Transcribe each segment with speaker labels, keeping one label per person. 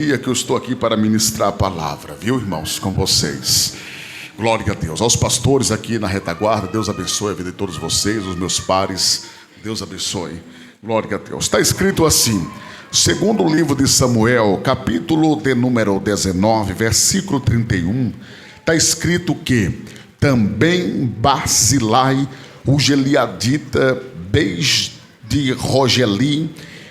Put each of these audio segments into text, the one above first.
Speaker 1: Que eu estou aqui para ministrar a palavra, viu, irmãos, com vocês. Glória a Deus. Aos pastores aqui na retaguarda, Deus abençoe a vida de todos vocês, os meus pares, Deus abençoe. Glória a Deus. Está escrito assim, segundo o livro de Samuel, capítulo de número 19, versículo 31, está escrito que também Barzilai, o Gileadita, de Rogeli,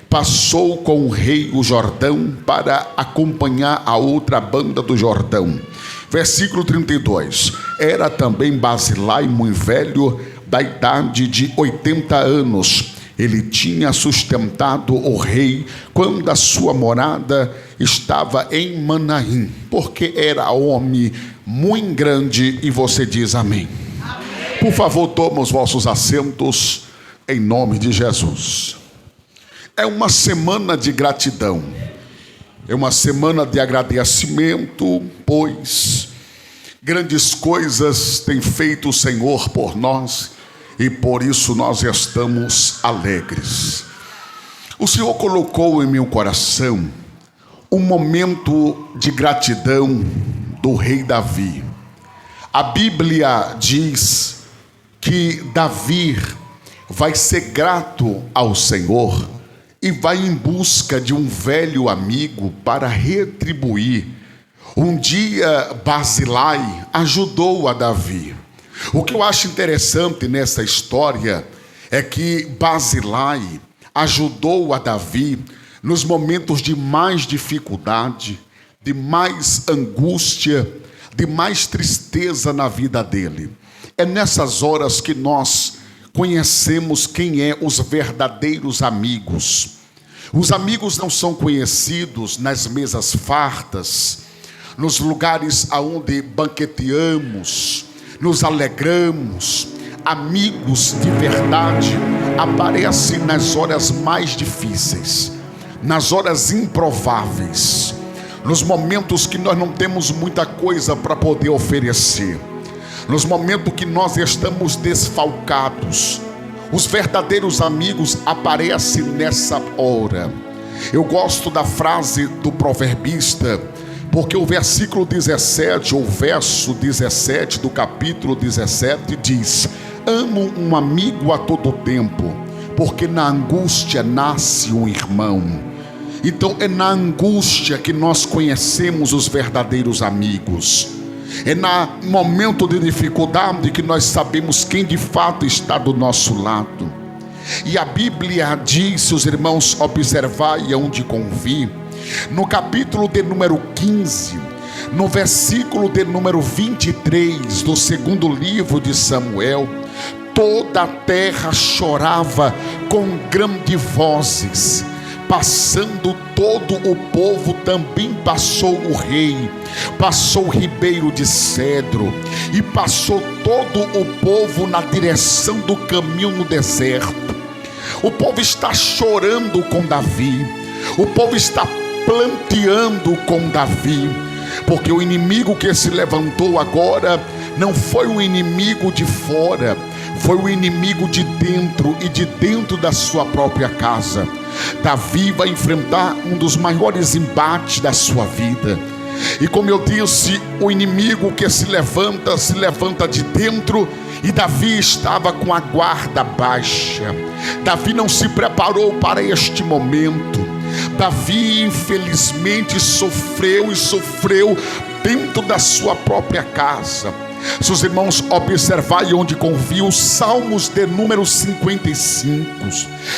Speaker 1: passou com o rei o Jordão para acompanhar a outra banda do Jordão. Versículo 32. Era também Barzilai muito velho, da idade de 80 anos. Ele tinha sustentado o rei quando a sua morada estava em Manaim, porque era homem muito grande. E você diz amém. Amém. Por favor, tomem os vossos assentos em nome de Jesus. É uma semana de gratidão, é uma semana de agradecimento, pois grandes coisas tem feito o Senhor por nós e por isso nós estamos alegres. O Senhor colocou em meu coração um momento de gratidão do rei Davi. A Bíblia diz que Davi vai ser grato ao Senhor e vai em busca de um velho amigo para retribuir. Um dia Barzilai ajudou a Davi. O que eu acho interessante nessa história é que Barzilai ajudou a Davi nos momentos de mais dificuldade, de mais angústia, de mais tristeza na vida dele. É nessas horas que nós conhecemos quem é os verdadeiros amigos. Os amigos não são conhecidos nas mesas fartas, nos lugares aonde banqueteamos, nos alegramos. Amigos de verdade aparecem nas horas mais difíceis, nas horas improváveis, nos momentos que nós não temos muita coisa para poder oferecer, nos momentos que nós estamos desfalcados. Os verdadeiros amigos aparecem nessa hora. Eu gosto da frase do proverbista, porque o versículo 17, ou verso 17 do capítulo 17 diz: amo um amigo a todo tempo, porque na angústia nasce um irmão. Então é na angústia que nós conhecemos os verdadeiros amigos. É no momento de dificuldade que nós sabemos quem de fato está do nosso lado. E a Bíblia diz, se os irmãos observarem onde convir, no capítulo de número 15, no versículo de número 23 do segundo livro de Samuel, toda a terra chorava com grandes vozes. Passando todo o povo, também passou o rei, passou o ribeiro de cedro, e passou todo o povo na direção do caminho no deserto. O povo está chorando com Davi, o povo está planteando com Davi, porque o inimigo que se levantou agora não foi o inimigo de fora, foi o inimigo de dentro, e de dentro da sua própria casa. Davi vai enfrentar um dos maiores embates da sua vida. E como eu disse, o inimigo que se levanta de dentro, e Davi estava com a guarda baixa. Davi não se preparou para este momento. Davi infelizmente sofreu dentro da sua própria casa. Se os irmãos observarem onde convia os Salmos de número 55,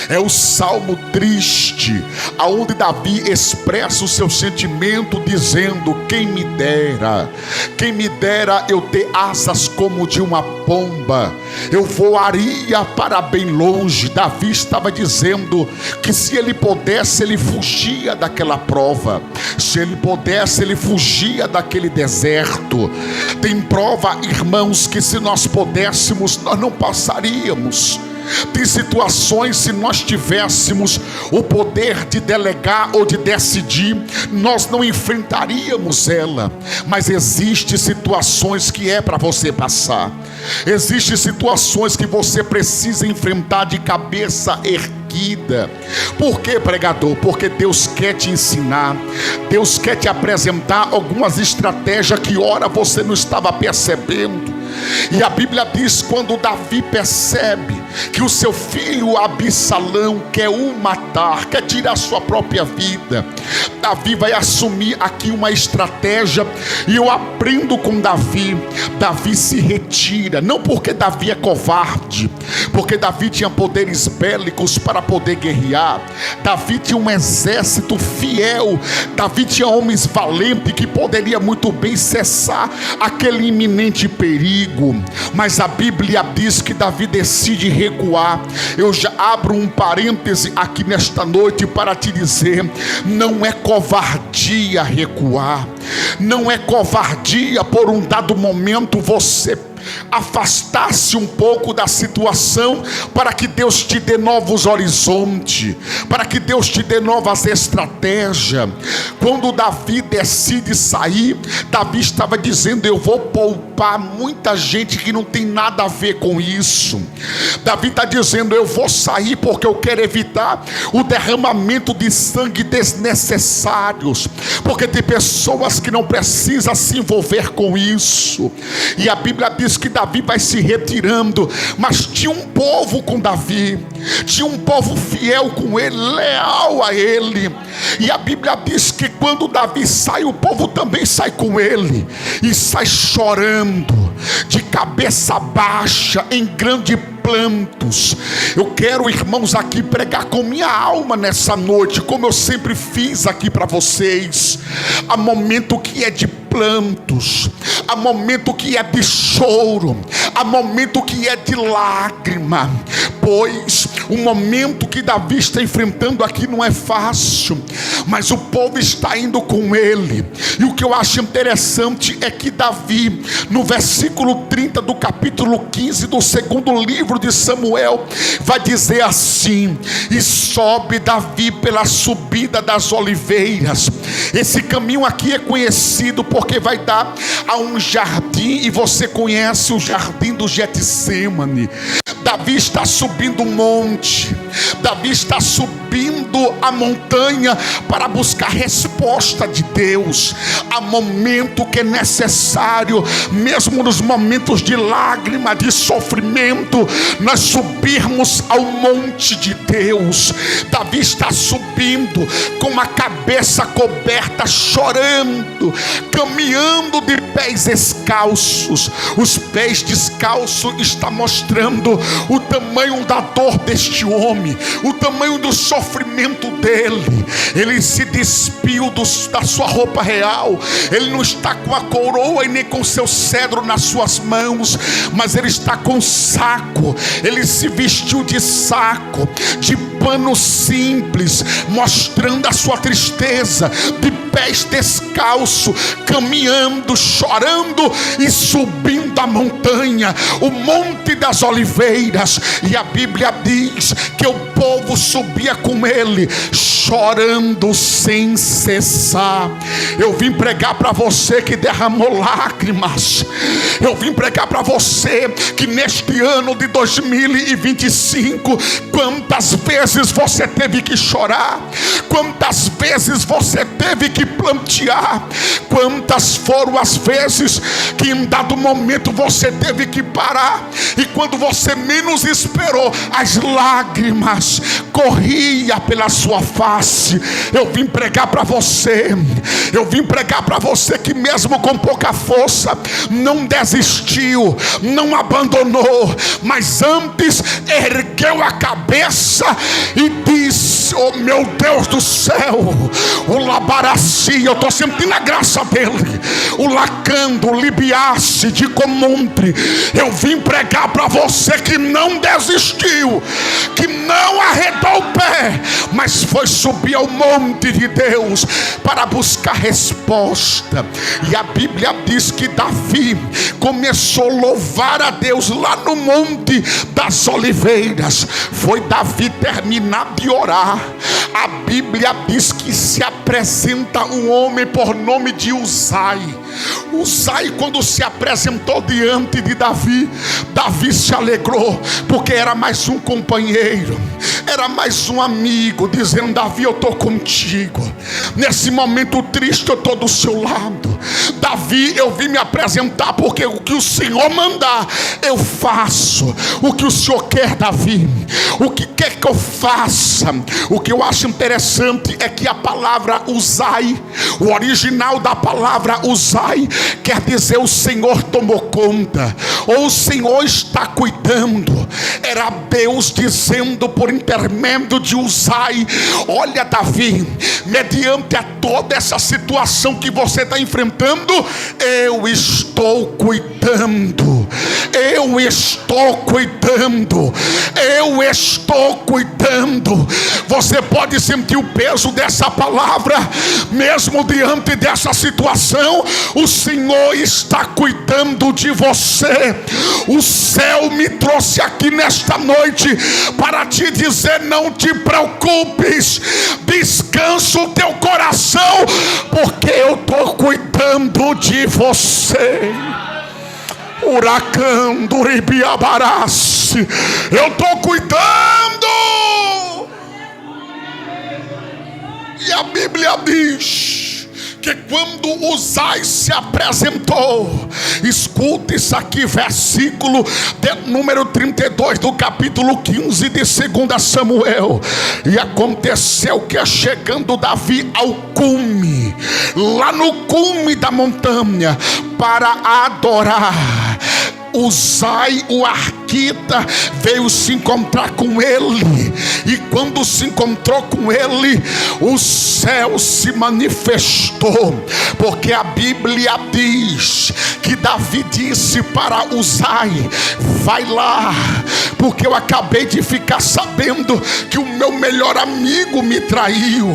Speaker 1: é o salmo triste, aonde Davi expressa o seu sentimento dizendo: quem me dera eu ter asas como de uma pomba, eu voaria para bem longe. Davi estava dizendo que se ele pudesse, ele fugia daquela prova, se ele pudesse, ele fugia daquele deserto. Tem prova, irmãos, que se nós pudéssemos, nós não passaríamos. Tem situações, se nós tivéssemos o poder de delegar ou de decidir, nós não enfrentaríamos ela. Mas existem situações que é para você passar. Existem situações que você precisa enfrentar de cabeça erguida. Por quê, pregador? Porque Deus quer te ensinar. Deus quer te apresentar algumas estratégias que ora você não estava percebendo. E a Bíblia diz, quando Davi percebe que o seu filho Absalão quer o matar, quer tirar sua própria vida, Davi vai assumir aqui uma estratégia. E eu aprendo com Davi. Davi se retira, não porque Davi é covarde, porque Davi tinha poderes bélicos para poder guerrear. Davi tinha um exército fiel. Davi tinha homens valentes que poderia muito bem cessar aquele iminente perigo. Mas a Bíblia diz que Davi decide recuar. Eu já abro um parêntese aqui nesta noite para te dizer: não é covardia recuar. Não é covardia por um dado momento você afastar-se um pouco da situação, para que Deus te dê novos horizontes, para que Deus te dê novas estratégias. Quando Davi decide sair, Davi estava dizendo: eu vou poupar muita gente que não tem nada a ver com isso. Davi está dizendo: eu vou sair porque eu quero evitar o derramamento de sangue desnecessários, porque tem pessoas que não precisam se envolver com isso. E a Bíblia diz que Davi vai se retirando, mas tinha um povo com Davi, tinha um povo fiel com ele, leal a ele. E a Bíblia diz que quando Davi sai, o povo também sai com ele, e sai chorando, de cabeça baixa, em grande plantos. Eu quero, irmãos, aqui pregar com minha alma nessa noite, como eu sempre fiz aqui para vocês. Há momento que é de plantos, há momento que é de choro, há momento que é de lágrima, pois o momento que Davi está enfrentando aqui não é fácil, mas o povo está indo com ele. E o que eu acho interessante é que Davi, no versículo 30 do capítulo 15 do segundo livro de Samuel, vai dizer assim: e sobe Davi pela subida das oliveiras. Esse caminho aqui é conhecido porque vai dar a um jardim, e você conhece o jardim do Getsemane. Davi está subindo um monte, Davi está subindo a montanha para buscar resposta de Deus. Há momento que é necessário, mesmo nos momentos de lágrima, de sofrimento, nós subirmos ao monte de Deus. Davi está subindo com a cabeça coberta, chorando, caminhando de pés descalços. Os pés descalços estão mostrando o tamanho da dor deste homem, o tamanho do sofrimento dele. Ele se despiu da sua roupa real. Ele não está com a coroa e nem com seu cedro nas suas mãos, mas ele está com saco. Ele se vestiu de saco, de pano simples, mostrando a sua tristeza, de pés descalço, caminhando, chorando e subindo a montanha, o monte das oliveiras. E a Bíblia diz que o povo subia com ele, chorando sem cessar. Eu vim pregar para você que derramou lágrimas. Eu vim pregar para você que neste ano de 2025, quantas vezes você teve que chorar, quantas vezes você teve que plantear, quantas foram as vezes que em dado momento você teve que parar, e quando você menos esperou, as lágrimas corriam pela sua face. Eu vim pregar para você, eu vim pregar para você que mesmo com pouca força, não desistiu, não abandonou, mas antes ergueu a cabeça e disse: Oh meu Deus do céu, o labaracia, eu estou sentindo a graça dele. O lacando, o libiasse de comontre. Eu vim pregar para você que não desistiu, que não arredou o pé, mas foi subir ao monte de Deus para buscar resposta. E a Bíblia diz que Davi começou a louvar a Deus lá no Monte das Oliveiras. Foi Davi terminar de orar. A Bíblia diz que se apresenta um homem por nome de Uzai. Uzai, quando se apresentou diante de Davi, Davi se alegrou, porque era mais um companheiro, era mais um amigo, dizendo: Davi, eu estou contigo, nesse momento triste eu estou do seu lado. Davi, eu vim me apresentar, porque o que o Senhor mandar eu faço. O que o Senhor quer, Davi, o que quer que eu faça. O que eu acho interessante é que a palavra Uzai, o original da palavra Uzai, quer dizer o Senhor tomou conta, ou o Senhor está cuidando. Era Deus dizendo por intermédio de Uzai: olha, Davi, mediante a toda essa situação que você está enfrentando, eu estou cuidando, eu estou cuidando, eu estou cuidando. Você pode sentir o peso dessa palavra, mesmo diante dessa situação. O Senhor está cuidando de você. O céu me trouxe aqui nesta noite para te dizer: não te preocupes, descansa o teu coração, porque eu estou cuidando de você. Huracão do Ribiabarace, eu estou cuidando. E a Bíblia diz que quando Uzai se apresentou, escuta isso aqui, versículo de número 32 do capítulo 15 de 2 Samuel. E aconteceu que, chegando Davi ao cume, lá no cume da montanha, para adorar, Uzai, o arquita, veio se encontrar com ele. E quando se encontrou com ele, o céu se manifestou, porque a Bíblia diz que Davi disse para Uzai: vai lá, porque eu acabei de ficar sabendo que o meu melhor amigo me traiu.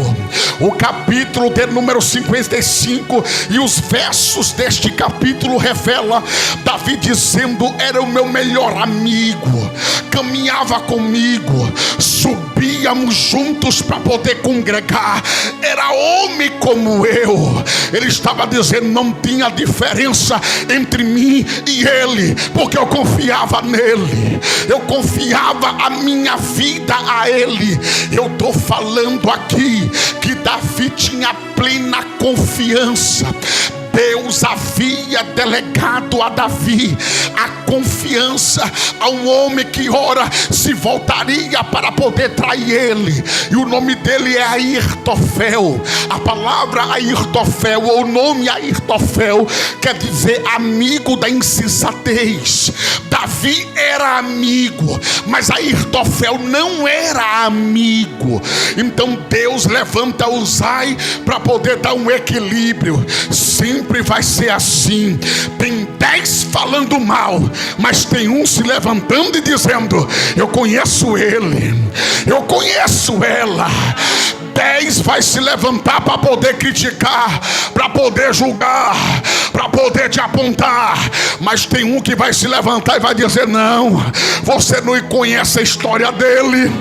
Speaker 1: O capítulo de número 55 e os versos deste capítulo revela Davi dizendo: era o meu melhor amigo, caminhava comigo, subíamos juntos para poder congregar, era homem como eu. Ele estava dizendo: não tinha diferença entre mim e ele, porque eu confiava nele, eu confiava a minha vida a ele. Eu estou falando aqui que Davi tinha plena confiança. Deus havia delegado a Davi a confiança a um homem que ora se voltaria para poder trair ele. E o nome dele é Airtofel. A palavra Airtofel, ou o nome Airtofel, quer dizer amigo da insensatez. Davi era amigo, mas Airtofel não era amigo. Então Deus levanta Uzai para poder dar um equilíbrio. Sempre vai ser assim. Tem 10 falando mal, mas tem um se levantando e dizendo: eu conheço ele, eu conheço ela. 10 vai se levantar para poder criticar, para poder julgar, para poder te apontar, mas tem um que vai se levantar e vai dizer: não, você não conhece a história dele,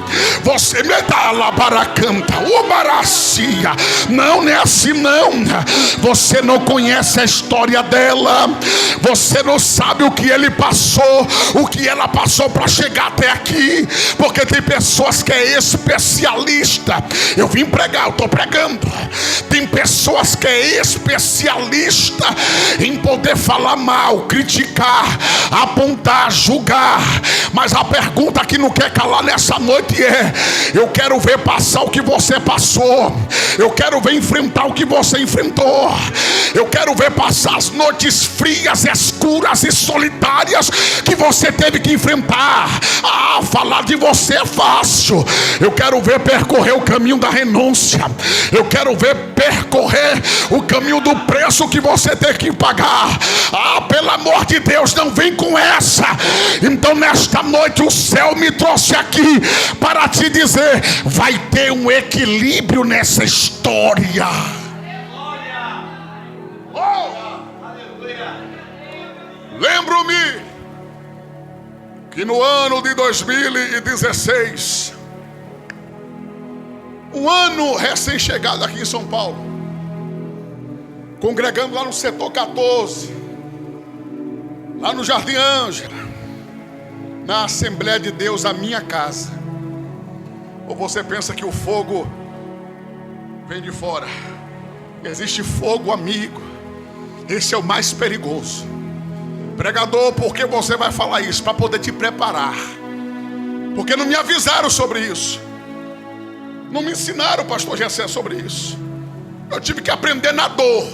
Speaker 1: você me dá lá para canta, o baracia, não é assim não, você não conhece a história dela, você não sabe o que ele passou, o que ela passou para chegar até aqui, porque tem pessoas que é especialista. Eu vim pregar, eu estou pregando. Tem pessoas que é especialista em poder falar mal, criticar, apontar, julgar, mas a pergunta que não quer calar nessa noite é: eu quero ver passar o que você passou, eu quero ver enfrentar o que você enfrentou, Eu quero ver passar as noites frias, escuras e solitárias que você teve que enfrentar. Falar de você é fácil. Eu quero ver percorrer o caminho da renúncia. Eu quero ver percorrer o caminho do preço que você tem que pagar. Pelo amor de Deus, não vem com essa. Então nesta noite o céu me trouxe aqui para te dizer: vai ter um equilíbrio nessa história. Lembro-me que no ano de 2016, um ano recém-chegado aqui em São Paulo, congregando lá no setor 14, lá no Jardim Ângela, na Assembleia de Deus, a minha casa. Ou você pensa que o fogo vem de fora? Existe fogo, amigo. Esse é o mais perigoso. Pregador, por que você vai falar isso? Para poder te preparar. Porque não me avisaram sobre isso. Não me ensinaram, pastor Gessé, sobre isso. Eu tive que aprender na dor,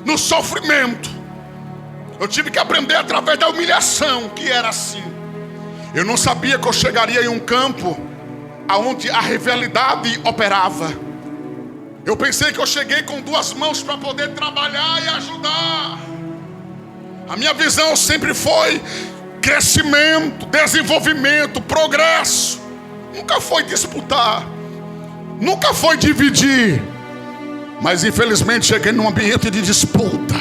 Speaker 1: no sofrimento. Eu tive que aprender através da humilhação, que era assim. Eu não sabia que eu chegaria em um campo onde a rivalidade operava. Eu pensei que eu cheguei com duas mãos para poder trabalhar e ajudar. A minha visão sempre foi crescimento, desenvolvimento, progresso. Nunca foi disputar, nunca foi dividir. Mas infelizmente cheguei num ambiente de disputa.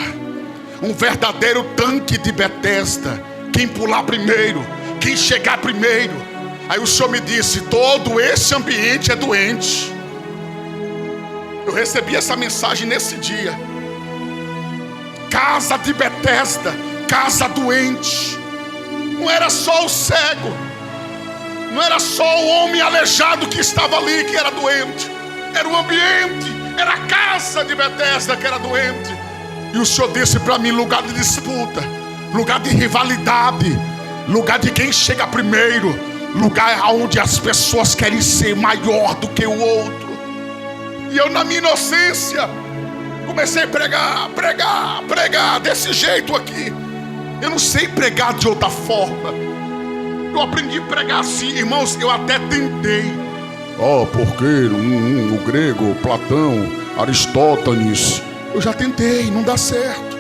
Speaker 1: Um verdadeiro tanque de Betesda. Quem pular primeiro, quem chegar primeiro. Aí o Senhor me disse: todo esse ambiente é doente. Eu recebi essa mensagem nesse dia. Casa de Betesda, casa doente. Não era só o cego, não era só o homem aleijado que estava ali que era doente. Era o ambiente, era a casa de Betesda que era doente. E o Senhor disse para mim: lugar de disputa, lugar de rivalidade, lugar de quem chega primeiro, lugar onde as pessoas querem ser maior do que o outro. E eu, na minha inocência, comecei a pregar desse jeito aqui. Eu não sei pregar de outra forma. Eu aprendi a pregar assim, irmãos. Eu até tentei. Porque o grego, Platão, Aristóteles. Eu já tentei, não dá certo.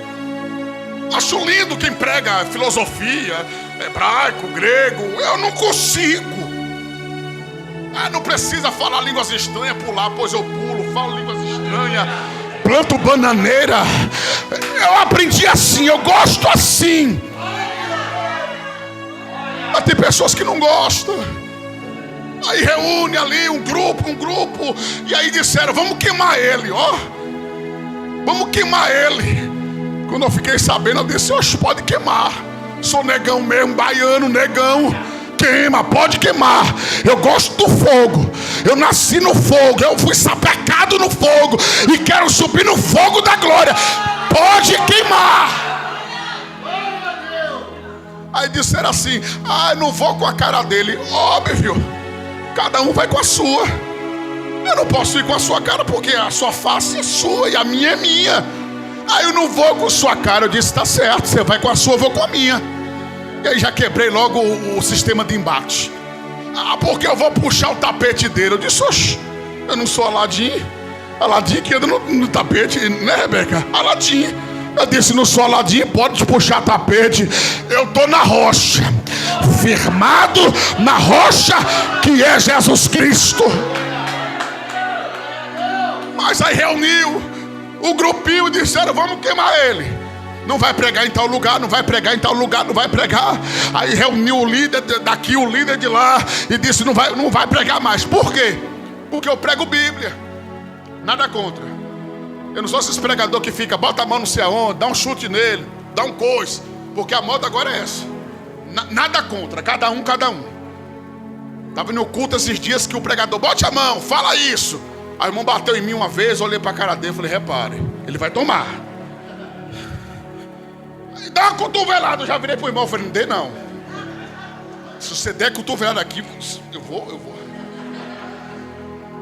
Speaker 1: Acho lindo quem prega filosofia, hebraico, grego. Eu não consigo. Não precisa falar línguas estranhas, pular, pois eu pulo, falo línguas estranhas, planto bananeira. Eu aprendi assim, eu gosto assim. Mas tem pessoas que não gostam. Aí reúne ali um grupo, e aí disseram: vamos queimar ele, vamos queimar ele. Quando eu fiquei sabendo, eu disse: oxe, pode queimar. Sou negão mesmo, baiano, negão. Queima, pode queimar. Eu gosto do fogo. Eu nasci no fogo. Eu fui sapecado no fogo e quero subir no fogo da glória. Pode queimar. Aí disseram assim: não vou com a cara dele. Óbvio, cada um vai com a sua. Eu não posso ir com a sua cara porque a sua face é sua e a minha é minha. Aí eu não vou com a sua cara. Eu disse: tá certo, você vai com a sua, eu vou com a minha. E aí já quebrei logo o sistema de embate. Porque eu vou puxar o tapete dele. Eu disse: oxe, eu não sou Aladim. Aladim que anda no tapete, né, Rebeca? Aladim. Eu disse: não sou Aladim, pode puxar tapete. Eu estou na rocha, firmado na rocha que é Jesus Cristo. Mas aí reuniu o grupinho e disseram: vamos queimar ele. Não vai pregar em tal lugar, não vai pregar em tal lugar, não vai pregar. Aí reuniu o líder daqui, o líder de lá, e disse: não vai pregar mais. Por quê? Porque eu prego Bíblia. Nada contra. Eu não sou esses pregador que fica, bota a mão não sei aonde, dá um chute nele, dá um coice. Porque a moda agora é essa. Nada contra, cada um. Estava no culto esses dias que o pregador: bote a mão, fala isso. Aí o irmão bateu em mim uma vez, olhei para a cara dele e falei: repare, ele vai tomar. Dá uma cotovelada. Eu já virei pro irmão, falei: não dê não. Se você der cotovelada aqui, eu vou.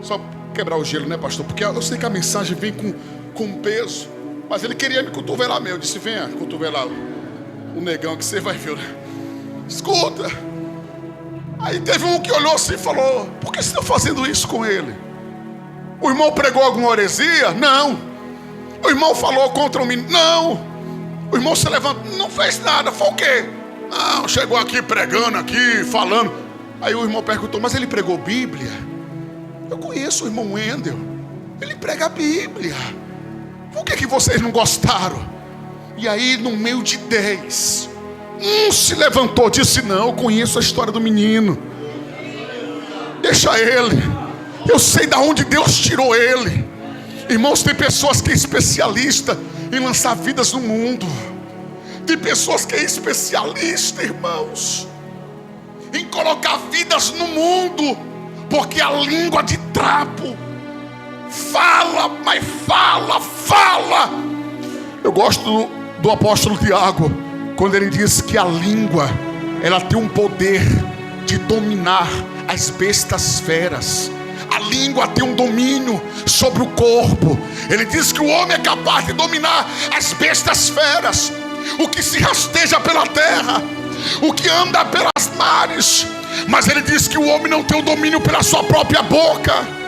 Speaker 1: Só quebrar o gelo, né, pastor? Porque eu sei que a mensagem vem com peso. Mas ele queria me cotovelar mesmo. Eu disse: venha cotovelar o negão que você vai ver. Escuta. Aí teve um que olhou assim e falou: por que você está fazendo isso com ele? O irmão pregou alguma heresia? Não. O irmão falou contra o menino? Não. O irmão se levantou, não fez nada. Foi o quê? Não, chegou aqui pregando aqui, falando. Aí o irmão perguntou: mas ele pregou Bíblia? Eu conheço o irmão Wendel, ele prega a Bíblia. Por que vocês não gostaram? E aí no meio de 10, um se levantou e disse: não, eu conheço a história do menino. Deixa ele. Eu sei de onde Deus tirou ele. Irmãos, tem pessoas que é especialista em lançar vidas no mundo. Tem pessoas que é especialista, irmãos, em colocar vidas no mundo. Porque a língua de trapo fala, mas fala. Eu gosto do apóstolo Tiago, quando ele diz que a língua, ela tem um poder de dominar as bestas feras. A língua tem um domínio sobre o corpo. Ele diz que o homem é capaz de dominar as bestas feras, o que se rasteja pela terra, o que anda pelas mares. Mas ele diz que o homem não tem o domínio pela sua própria boca.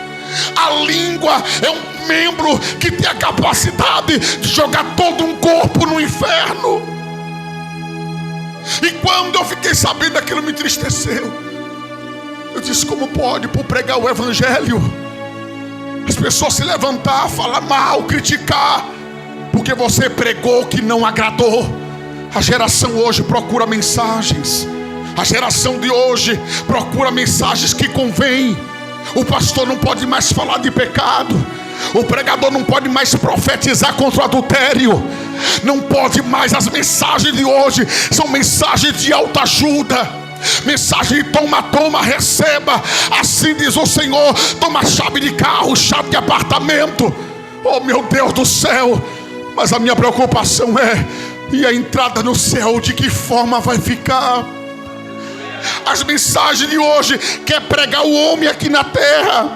Speaker 1: A língua é um membro que tem a capacidade de jogar todo um corpo no inferno. E quando eu fiquei sabendo daquilo, me entristeceu. Eu disse: como pode, por pregar o evangelho, as pessoas se levantar, falar mal, criticar, porque você pregou o que não agradou? A geração hoje procura mensagens. A geração de hoje procura mensagens que convêm. O pastor não pode mais falar de pecado. O pregador não pode mais profetizar contra o adultério. Não pode mais. As mensagens de hoje são mensagens de autoajuda. Mensagem de toma, receba. Assim diz o Senhor. Toma chave de carro, chave de apartamento. Oh meu Deus do céu. Mas a minha preocupação é: e a entrada no céu, de que forma vai ficar? As mensagens de hoje quer pregar o homem aqui na terra.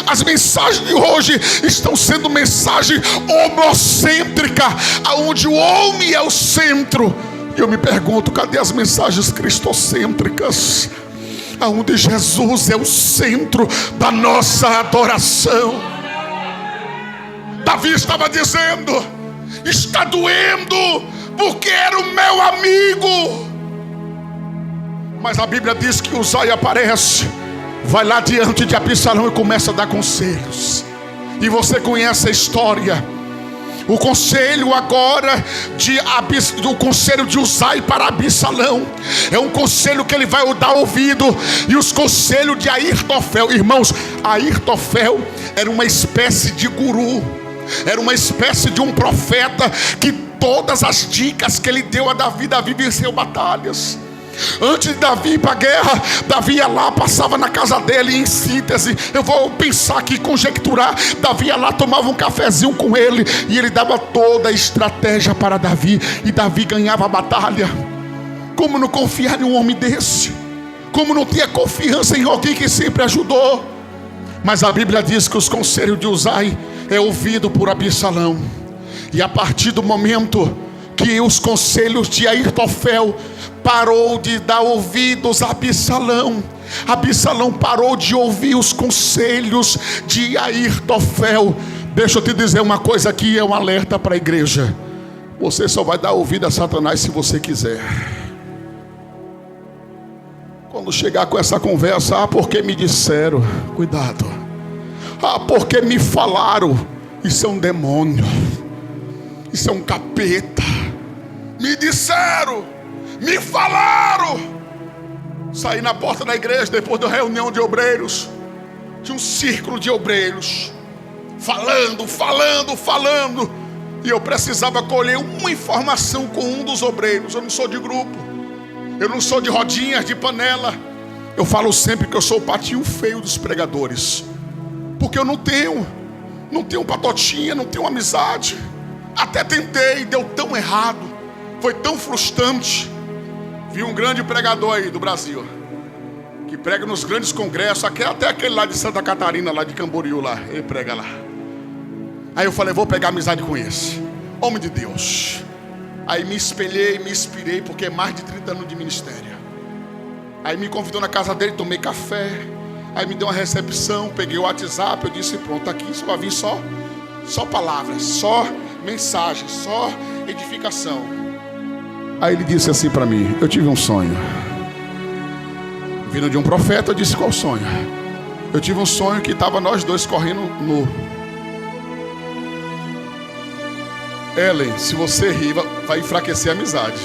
Speaker 1: As mensagens de hoje estão sendo mensagem homocêntrica, aonde o homem é o centro. E eu me pergunto: cadê as mensagens cristocêntricas, aonde Jesus é o centro da nossa adoração? Davi estava dizendo: está doendo, porque era o meu amigo. Mas a Bíblia diz que Uzai aparece, vai lá diante de Absalão e começa a dar conselhos. E você conhece a história. O conselho agora do conselho de Uzai para Absalão é um conselho que ele vai dar ouvido. E os conselhos de Airtofel, irmãos, Airtofel era uma espécie de guru, era uma espécie de um profeta, que todas as dicas que ele deu a Davi, Davi venceu batalhas. Antes de Davi ir para a guerra, Davi ia lá, passava na casa dele. Em síntese, eu vou pensar aqui, conjecturar, Davi ia lá, tomava um cafezinho com ele, e ele dava toda a estratégia para Davi, e Davi ganhava a batalha. Como não confiar em um homem desse? Como não ter confiança em alguém que sempre ajudou? Mas a Bíblia diz que os conselhos de Uzai é ouvido por Absalão. E a partir do momento que os conselhos de Airtofel parou de dar ouvidos a Absalão, Absalão parou de ouvir os conselhos de Airtofel. Deixa eu te dizer uma coisa aqui, é um alerta para a igreja: você só vai dar ouvido a Satanás se você quiser. Quando chegar com essa conversa: porque me disseram, cuidado. Porque me falaram, isso é um demônio, isso é um capeta. Me disseram, me falaram. Saí na porta da igreja depois da reunião de obreiros. Tinha um círculo de obreiros falando. E eu precisava colher uma informação com um dos obreiros. Eu não sou de grupo, eu não sou de rodinhas, de panela. Eu falo sempre que eu sou o patinho feio dos pregadores, porque eu não tenho patotinha, não tenho amizade. Até tentei, deu tão errado, foi tão frustrante. Vi um grande pregador aí do Brasil, que prega nos grandes congressos, até aquele lá de Santa Catarina, lá de Camboriú, lá, ele prega lá. Aí eu falei: vou pegar amizade com esse. Homem de Deus. Aí me espelhei, me inspirei, porque é mais de 30 anos de ministério. Aí me convidou na casa dele, tomei café. Aí me deu uma recepção, peguei o WhatsApp, eu disse, pronto, aqui só vai vir só palavras, só mensagem, só edificação. Aí ele disse assim para mim, eu tive um sonho. Vindo de um profeta, eu disse, qual sonho? Eu tive um sonho que estava nós dois correndo nu. Ellen, se você rir, vai enfraquecer a amizade.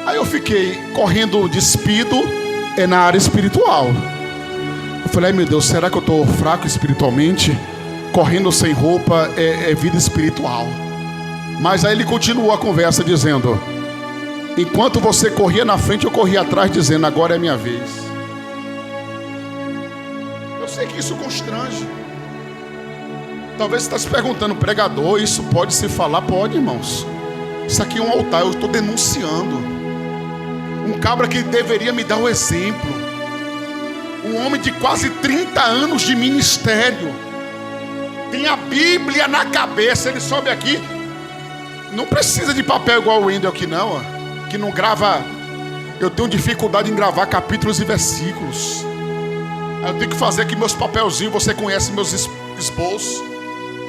Speaker 1: Aí eu fiquei correndo despido, na área espiritual. Eu falei, ai meu Deus, será que eu estou fraco espiritualmente? Correndo sem roupa é vida espiritual. Mas aí ele continuou a conversa dizendo, enquanto você corria na frente, eu corria atrás dizendo, agora é minha vez. Eu sei que isso constrange. Talvez você está se perguntando, pregador, isso pode se falar? Pode, irmãos. Isso aqui é um altar, eu estou denunciando. Um cabra que deveria me dar o exemplo. Um homem de quase 30 anos de ministério. Tem a Bíblia na cabeça, ele sobe aqui. Não precisa de papel igual o Wendel aqui não, ó, que não grava. Eu tenho dificuldade em gravar capítulos e versículos. Eu tenho que fazer aqui meus papelzinhos, você conhece meus esboços.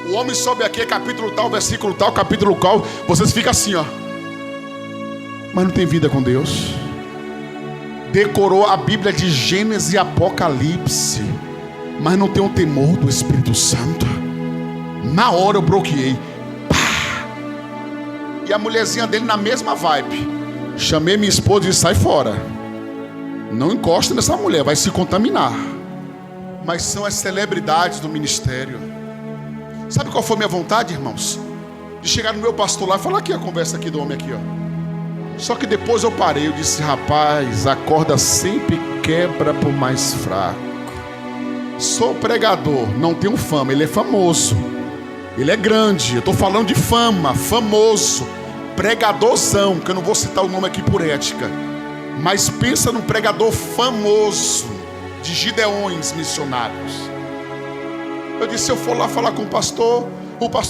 Speaker 1: O homem sobe aqui, é capítulo tal, versículo tal, capítulo qual. Vocês ficam assim, ó. Mas não tem vida com Deus. Decorou a Bíblia de Gênesis e Apocalipse, mas não tem o temor do Espírito Santo. Na hora eu bloqueei. Pá! E a mulherzinha dele na mesma vibe. Chamei minha esposa e disse, sai fora. Não encosta nessa mulher, vai se contaminar. Mas são as celebridades do ministério. Sabe qual foi a minha vontade, irmãos? De chegar no meu pastor lá e falar aqui a conversa aqui do homem aqui, ó. Só que depois eu parei, eu disse, rapaz, a corda sempre quebra por mais fraco. Sou pregador, não tenho fama, ele é famoso. Ele é grande, eu estou falando de fama, famoso. Pregadorzão, que eu não vou citar o nome aqui por ética. Mas pensa num pregador famoso, de Gideões missionários. Eu disse, se eu for lá falar com o pastor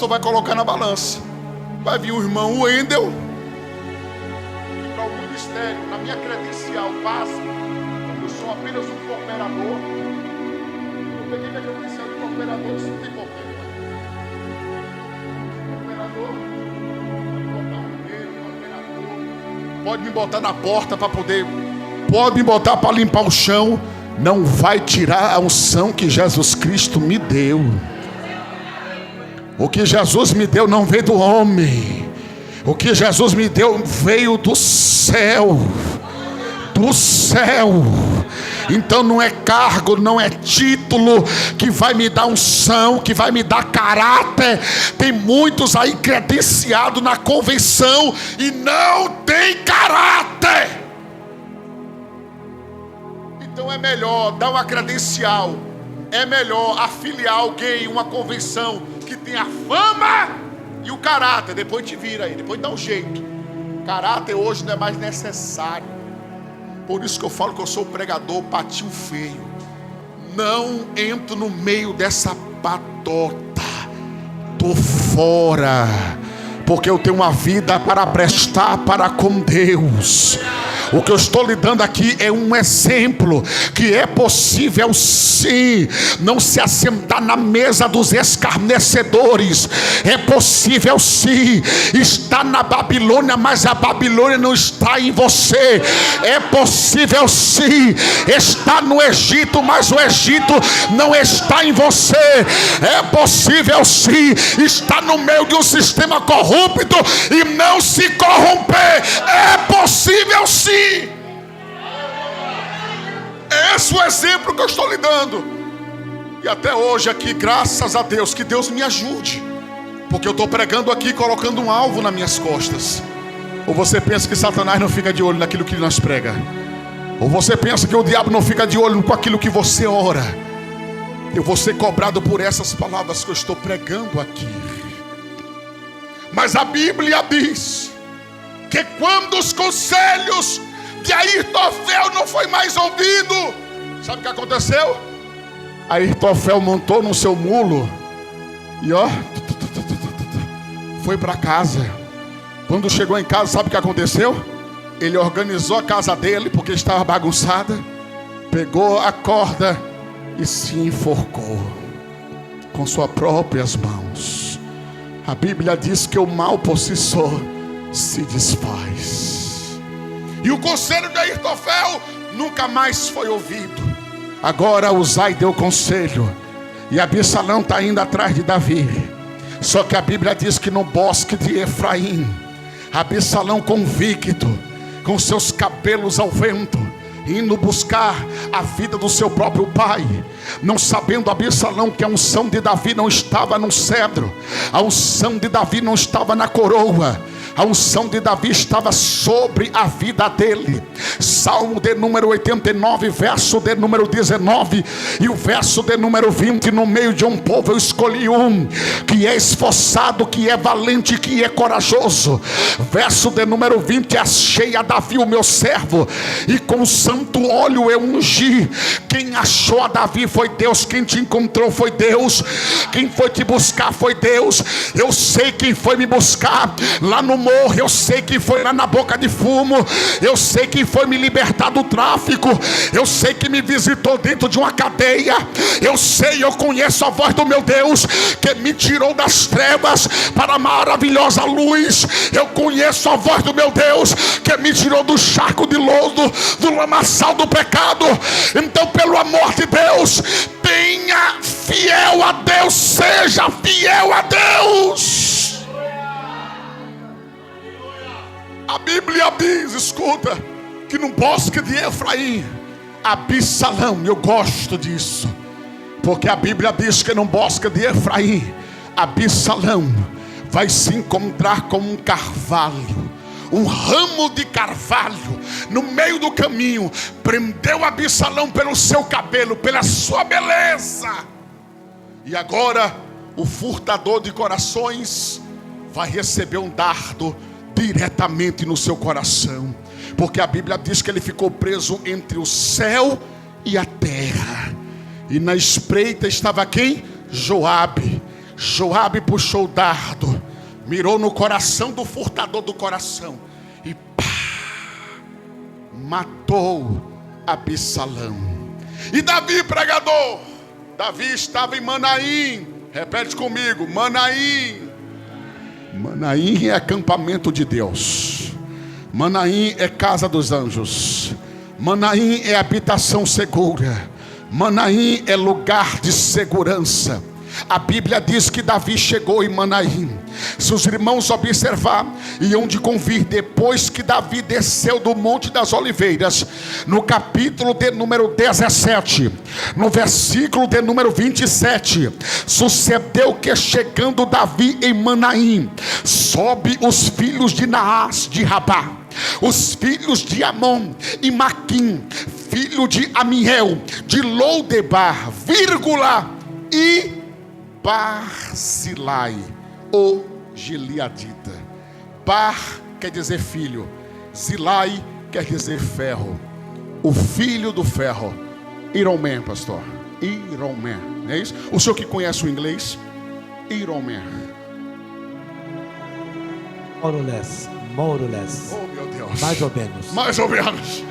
Speaker 1: vai colocar na balança. Vai vir o irmão Wendel, que para o ministério, na minha credencial básica, eu sou apenas um cooperador. Eu peguei minha credencial de cooperador, isso não tem problema. Cooperador, pode me botar na porta para poder, pode me botar para limpar o chão. Não vai tirar a unção que Jesus Cristo me deu. O que Jesus me deu não veio do homem. O que Jesus me deu veio do céu. Do céu. Então não é cargo, não é título que vai me dar unção, que vai me dar caráter. Tem muitos aí credenciados na convenção e não tem caráter. Então é melhor dar uma credencial, é melhor afiliar alguém em uma convenção que tem a fama e o caráter. Depois te vira aí, depois dá um jeito. Caráter hoje não é mais necessário. Por isso que eu falo que eu sou pregador patinho feio. Não entro no meio dessa patota. Tô fora. Porque eu tenho uma vida para prestar para com Deus. O que eu estou lhe dando aqui é um exemplo que é possível sim não se assentar na mesa dos escarnecedores. É possível sim estar na Babilônia, mas a Babilônia não está em você. É possível sim estar no Egito, mas o Egito não está em você. É possível sim estar no meio de um sistema corrupto e não se corromper. É possível sim. Esse é o exemplo que eu estou lhe dando. E até hoje aqui, graças a Deus, que Deus me ajude, porque eu estou pregando aqui, colocando um alvo nas minhas costas. Ou você pensa que Satanás não fica de olho naquilo que nós prega? Ou você pensa que o diabo não fica de olho com aquilo que você ora? Eu vou ser cobrado por essas palavras que eu estou pregando aqui. Mas a Bíblia diz que quando os conselhos de Airtofel não foi mais ouvido, sabe o que aconteceu? Airtofel montou no seu mulo e ó, foi para casa. Quando chegou em casa, sabe o que aconteceu? Ele organizou a casa dele, porque estava bagunçada, pegou a corda e se enforcou com suas próprias mãos. A Bíblia diz que o mal por si só se desfaz. E o conselho de Aitofel nunca mais foi ouvido. Agora Uzai deu conselho, e Absalão está indo atrás de Davi. Só que a Bíblia diz que no bosque de Efraim, Absalão convicto, com seus cabelos ao vento, indo buscar a vida do seu próprio pai, não sabendo Absalão que a unção de Davi não estava no cedro, a unção de Davi não estava na coroa, a unção de Davi estava sobre a vida dele. Salmo de número 89, verso de número 19 e o verso de número 20. No meio de um povo eu escolhi um que é esforçado, que é valente, que é corajoso. Verso de número 20: achei a Davi o meu servo, e com santo óleo eu ungi. Quem achou a Davi foi Deus, quem te encontrou foi Deus, quem foi te buscar foi Deus. Eu sei quem foi me buscar lá no morro, eu sei quem foi lá na boca de fumo, eu sei quem foi me libertar do tráfico, eu sei que me visitou dentro de uma cadeia, eu sei, eu conheço a voz do meu Deus, que me tirou das trevas para a maravilhosa luz. Eu conheço a voz do meu Deus, que me tirou do charco de lodo, do lamaçal do pecado. Então, pelo amor de Deus, tenha fiel a Deus, seja fiel a Deus. A Bíblia diz, escuta, que no bosque de Efraim, Absalão, eu gosto disso, porque a Bíblia diz que no bosque de Efraim, Absalão vai se encontrar com um carvalho, um ramo de carvalho no meio do caminho. Prendeu Absalão pelo seu cabelo, pela sua beleza. E agora o furtador de corações vai receber um dardo diretamente no seu coração, porque a Bíblia diz que ele ficou preso entre o céu e a terra. E na espreita estava quem? Joabe. Joabe puxou o dardo, mirou no coração do furtador do coração e pá, matou Absalão. E Davi, pregador, Davi estava em Manaim. Repete comigo: Manaim. Manaim é acampamento de Deus. Manaim é casa dos anjos. Manaim é habitação segura. Manaim é lugar de segurança. A Bíblia diz que Davi chegou em Manaim. Se os irmãos observar, iam de convir, depois que Davi desceu do Monte das Oliveiras, no capítulo de número 17, no versículo de número 27, sucedeu que chegando Davi em Manaim, sobe os filhos de Naás de Rabá, os filhos de Amon e Maquim, filho de Amiel, de Lodebar, e Barzilai, o Gileadita. Bar quer dizer filho, Zilai quer dizer ferro, o filho do ferro. Iron Man, pastor, Iron Man, não é isso? O senhor que conhece o inglês? Iron Man.
Speaker 2: More or less.
Speaker 1: Oh meu Deus.
Speaker 2: Mais ou menos.
Speaker 1: Mais ou menos.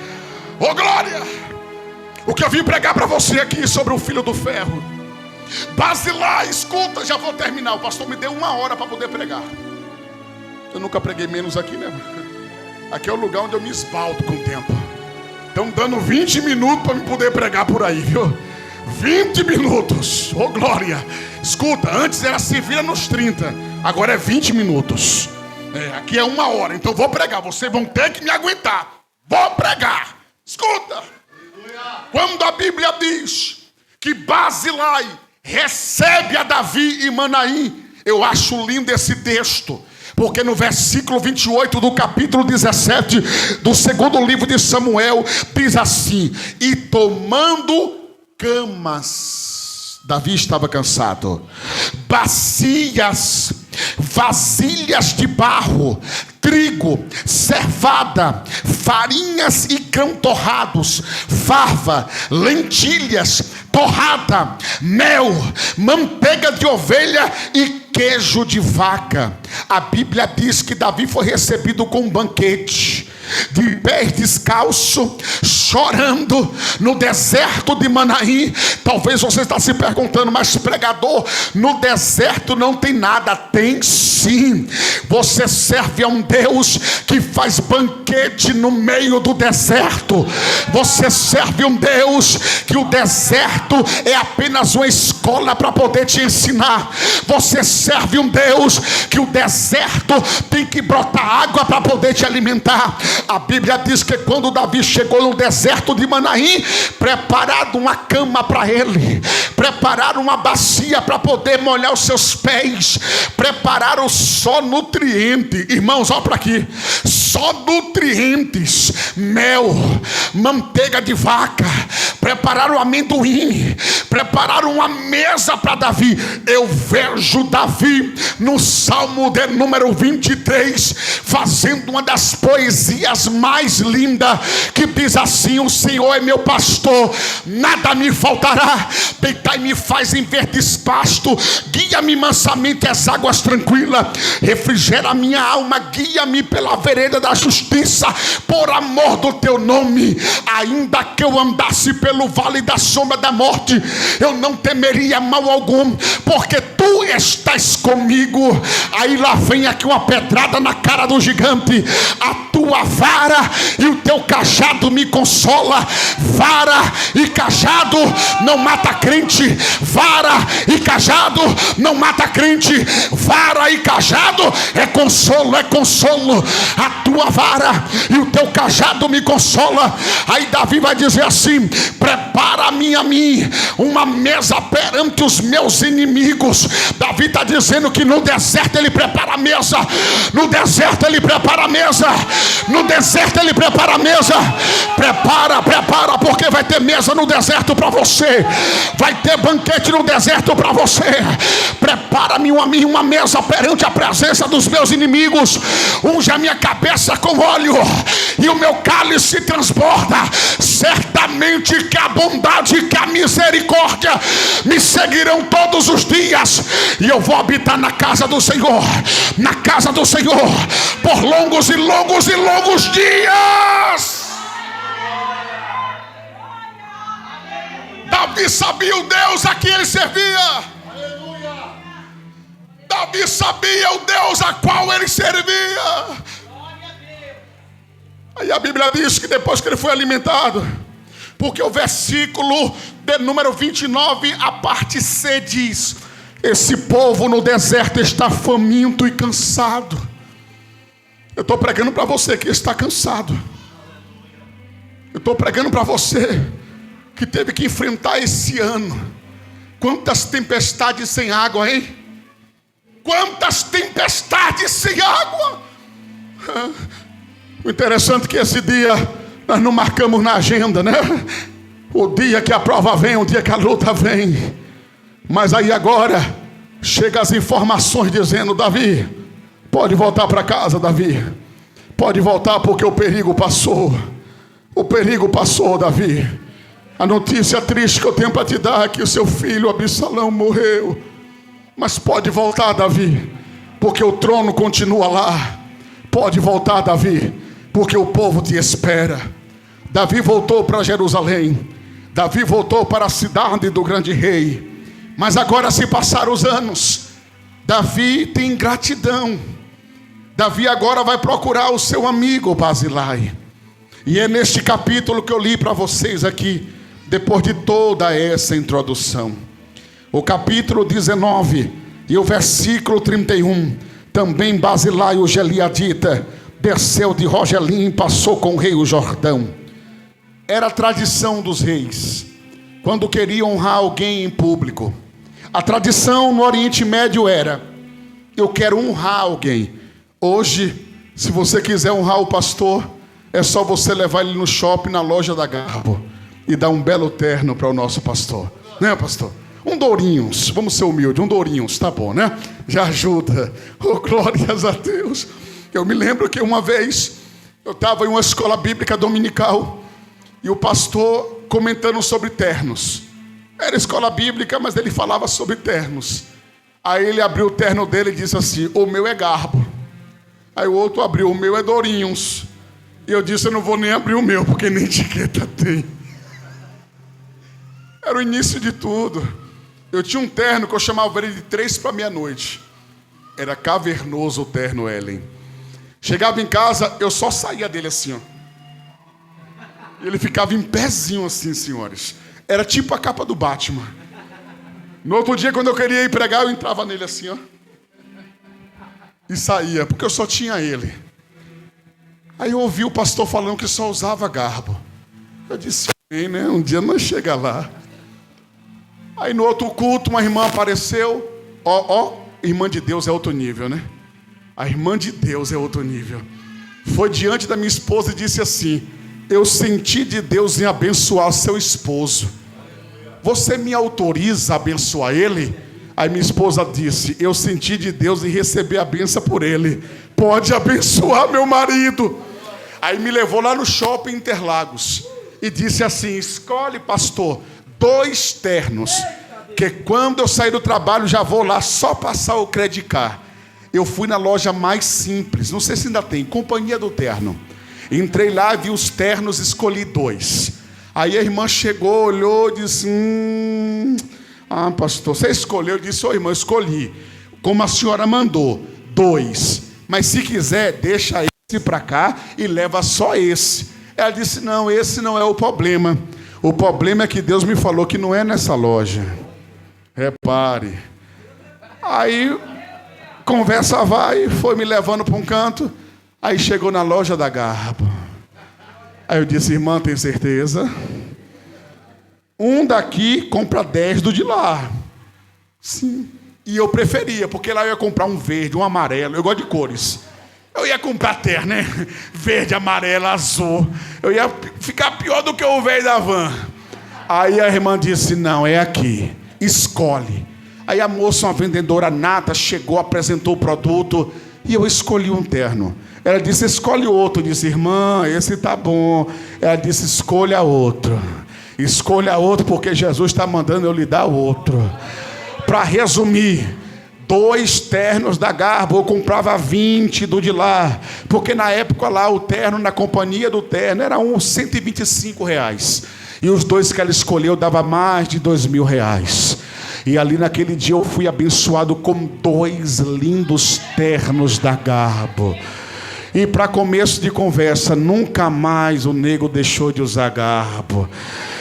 Speaker 1: Oh glória. O que eu vim pregar para você aqui sobre o filho do ferro, Barzilai, escuta, já vou terminar. O pastor me deu 1 hora para poder pregar. Eu nunca preguei menos aqui, né? Aqui é o lugar onde eu me esbaldo com o tempo. Estão dando 20 minutos para me poder pregar por aí, viu? 20 minutos, oh glória. Escuta, antes era se vira nos 30, agora é 20 minutos. Aqui é 1 hora, então vou pregar. Vocês vão ter que me aguentar. Vou pregar. Escuta, quando a Bíblia diz que Barzilai recebe a Davi em Manaim, eu acho lindo esse texto, porque no versículo 28 do capítulo 17 do segundo livro de Samuel, diz assim: e tomando camas, Davi estava cansado, bacias, vasilhas de barro, trigo, cevada, farinhas e grão torrados, fava, lentilhas, torrada, mel, manteiga de ovelha e queijo de vaca, A Bíblia diz que Davi foi recebido com um banquete, de pés descalço, chorando no deserto de Manaim. Talvez você está se perguntando, mas pregador, no deserto não tem nada. Tem sim. Você serve a um Deus que faz banquete no meio do deserto. Você serve um Deus que o deserto é apenas uma escola para poder te ensinar. Você serve um Deus que o deserto tem que brotar água para poder te alimentar. A Bíblia diz que quando Davi chegou no deserto de Manaim, prepararam uma cama para ele, prepararam uma bacia para poder molhar os seus pés, prepararam só nutriente. Irmãos, olha para aqui, só nutrientes, mel, manteiga de vaca, prepararam amendoim, prepararam uma mesa para Davi. Eu vejo Davi no Salmo de número 23 fazendo uma das poesias mais linda, que diz assim: o Senhor é meu pastor, nada me faltará. Deitai-me faz em verdes pastos, guia-me mansamente às águas tranquilas, refrigera a minha alma, guia-me pela vereda da justiça, por amor do teu nome. Ainda que eu andasse pelo vale da sombra da morte, eu não temeria mal algum, porque tu estás comigo. Aí lá vem aqui uma pedrada na cara do gigante: a tua vara e o teu cajado me consola. Vara e cajado não mata crente. Vara e cajado não mata crente. Vara e cajado é consolo, é consolo. A tua vara e o teu cajado me consola. Aí Davi vai dizer assim: prepara-me a mim uma mesa perante os meus inimigos. Davi está dizendo que no deserto ele prepara a mesa. No deserto ele prepara a mesa. No deserto ele prepara a mesa. Prepara, porque vai ter mesa no deserto para você. Vai ter banquete no deserto para você. Prepara-me uma mesa perante a presença dos meus inimigos. Unge a minha cabeça com óleo e o meu cálice transborda. Certamente que a bondade e que a misericórdia me seguirão todos os dias, e eu vou habitar na casa do Senhor, na casa do Senhor, por longos e longos e longos dias. Davi sabia o Deus a quem ele servia. Davi sabia o Deus a qual ele servia. Aí a Bíblia diz que depois que ele foi alimentado, porque o versículo de número 29, a parte C diz: esse povo no deserto está faminto e cansado. Eu estou pregando para você que está cansado. Eu estou pregando para você que teve que enfrentar esse ano. Quantas tempestades sem água, hein? Quantas tempestades sem água. O interessante é que esse dia nós não marcamos na agenda, né? O dia que a prova vem, o dia que a luta vem. Mas aí agora chega as informações dizendo: Davi, pode voltar para casa, Davi. Pode voltar porque o perigo passou. O perigo passou, Davi. A notícia triste que eu tenho para te dar é que o seu filho Absalão morreu. Mas pode voltar, Davi, porque o trono continua lá. Pode voltar, Davi, porque o povo te espera. Davi voltou para Jerusalém. Davi voltou para a cidade do grande rei. Mas agora se passaram os anos. Davi tem gratidão. Davi agora vai procurar o seu amigo Barzilai. E é neste capítulo que eu li para vocês aqui, depois de toda essa introdução. O capítulo 19 e o versículo 31. Também Barzilai o Gileadita desceu de Rogelim e passou com o rei o Jordão. Era a tradição dos reis, quando queriam honrar alguém em público. A tradição no Oriente Médio era: eu quero honrar alguém. Hoje, se você quiser honrar o pastor, é só você levar ele no shopping, na loja da Garbo, e dar um belo terno para o nosso pastor. Né, pastor? Um Dourinhos, vamos ser humildes, um Dourinhos, tá bom, né? Já ajuda. Oh, glórias a Deus. Eu me lembro que uma vez eu estava em uma escola bíblica dominical e o pastor comentando sobre ternos. Era escola bíblica, mas ele falava sobre ternos. Aí ele abriu o terno dele e disse assim: o meu é Garbo. Aí o outro abriu: o meu é Dorinhos. E eu disse: eu não vou nem abrir o meu, porque nem etiqueta tem. Era o início de tudo. Eu tinha um terno que eu chamava ele de 3 para meia-noite. Era cavernoso o terno, Ellen. Chegava em casa, eu só saía dele assim, ó. E ele ficava em pezinho assim, senhores. Era tipo a capa do Batman. No outro dia, quando eu queria ir pregar, eu entrava nele assim, ó. E saía, porque eu só tinha ele. Aí eu ouvi o pastor falando que só usava Garbo. Eu disse: bem, né? Um dia nós chega lá. Aí no outro culto, uma irmã apareceu. Irmã de Deus é outro nível, né? A irmã de Deus é outro nível. Foi diante da minha esposa e disse assim: eu senti de Deus em abençoar seu esposo. Você me autoriza a abençoar ele? Aí minha esposa disse: eu senti de Deus em receber a bênção por ele. Pode abençoar meu marido. Aí me levou lá no shopping Interlagos e disse assim: escolhe, pastor, 2 ternos, que quando eu sair do trabalho já vou lá só passar o credicar. Eu fui na loja mais simples, não sei se ainda tem, Companhia do Terno. Entrei lá, vi os ternos, escolhi 2. Aí a irmã chegou, olhou e disse: pastor, você escolheu? Eu disse: irmã, eu escolhi como a senhora mandou, 2. Mas se quiser, deixa esse para cá e leva só esse. Ela disse: não, esse não é o problema. O problema é que Deus me falou que não é nessa loja. Repare. Aí, conversa vai, foi me levando para um canto. Aí chegou na loja da Garbo. Aí eu disse: irmã, tem certeza? Um daqui compra 10 do de lá. Sim. E eu preferia, porque lá eu ia comprar um verde, um amarelo. Eu gosto de cores. Eu ia comprar terno, né? Verde, amarelo, azul. Eu ia ficar pior do que o velho da van. Aí a irmã disse: não, é aqui. Escolhe. Aí a moça, uma vendedora nata, chegou, apresentou o produto. E eu escolhi um terno. Ela disse: escolhe outro. Eu disse: irmã, esse tá bom. Ela disse: escolha outro. Escolha outro, porque Jesus está mandando eu lhe dar outro. Para resumir, 2 ternos da Garbo, eu comprava 20 do de lá, porque na época lá o terno, na Companhia do Terno, era uns R$125. E os 2 que ela escolheu dava mais de R$2.000. E ali naquele dia eu fui abençoado com 2 lindos ternos da Garbo. E para começo de conversa, nunca mais o nego deixou de usar Garbo.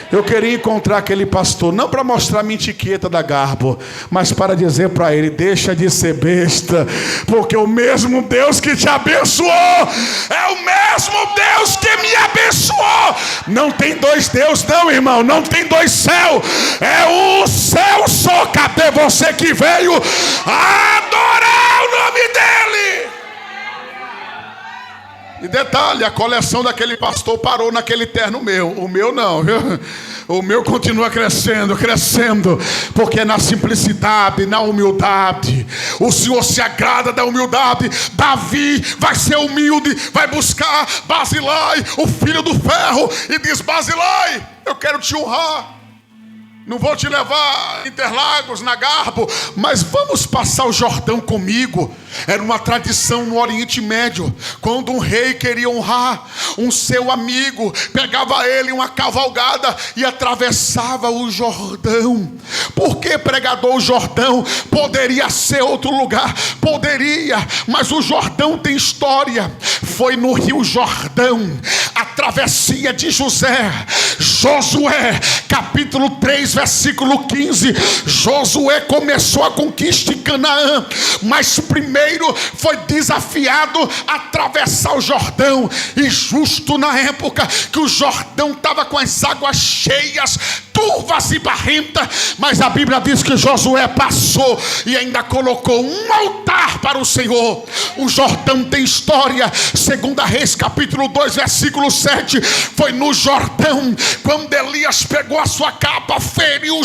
Speaker 1: Eu queria encontrar aquele pastor, não para mostrar minha etiqueta da Garbo, mas para dizer para ele: deixa de ser besta, porque o mesmo Deus que te abençoou é o mesmo Deus que me abençoou. Não tem 2 deuses não, irmão, não tem 2 céus, é o céu só. Cadê você que veio adorar o nome dele? E detalhe, a coleção daquele pastor parou naquele terno meu. O meu não, viu? O meu continua crescendo, crescendo, porque é na simplicidade, na humildade. O Senhor se agrada da humildade. Davi vai ser humilde, vai buscar Barzilai, o filho do ferro, e diz: Barzilai, eu quero te honrar. Não vou te levar a Interlagos, na Garbo, mas vamos passar o Jordão comigo. Era uma tradição no Oriente Médio. Quando um rei queria honrar um seu amigo, pegava ele em uma cavalgada e atravessava o Jordão. Por que, pregador? O Jordão poderia ser outro lugar, poderia, mas o Jordão tem história. Foi no Rio Jordão, a travessia de Josué, capítulo 3, versículo 15. Josué começou a conquista em Canaã, mas primeiro foi desafiado a atravessar o Jordão. E justo na época que o Jordão estava com as águas cheias, turvas e barrentas, mas a Bíblia diz que Josué passou e ainda colocou um altar para o Senhor. O Jordão tem história. 2 Reis capítulo 2 versículo 7. Foi no Jordão, quando Elias pegou a sua capa, feriu o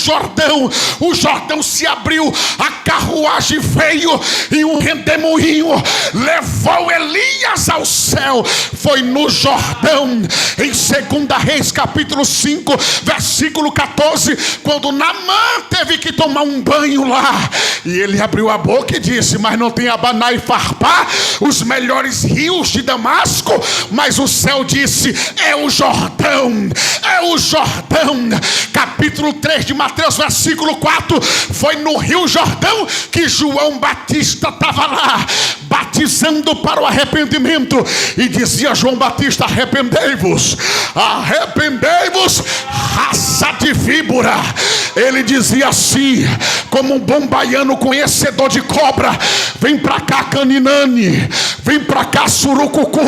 Speaker 1: Jordão se abriu, a carruagem veio e um redemoinho levou Elias ao céu foi no Jordão. Em 2 Reis capítulo 5 versículo 14, quando Naamã teve que tomar um banho lá, e ele abriu a boca e disse: mas não tem Abaná e Farpá, os melhores rios de Damasco? Mas o céu disse: é o Jordão, é o Jordão. Capítulo 3 de Mateus versículo 4, foi no Rio Jordão que João Batista estava lá, batizando para o arrependimento, e dizia João Batista: arrependei-vos, arrependei-vos, raça de víbora. Ele dizia assim, como um bom baiano conhecedor de cobra: vem pra cá Caninane, vem pra cá Surucucu,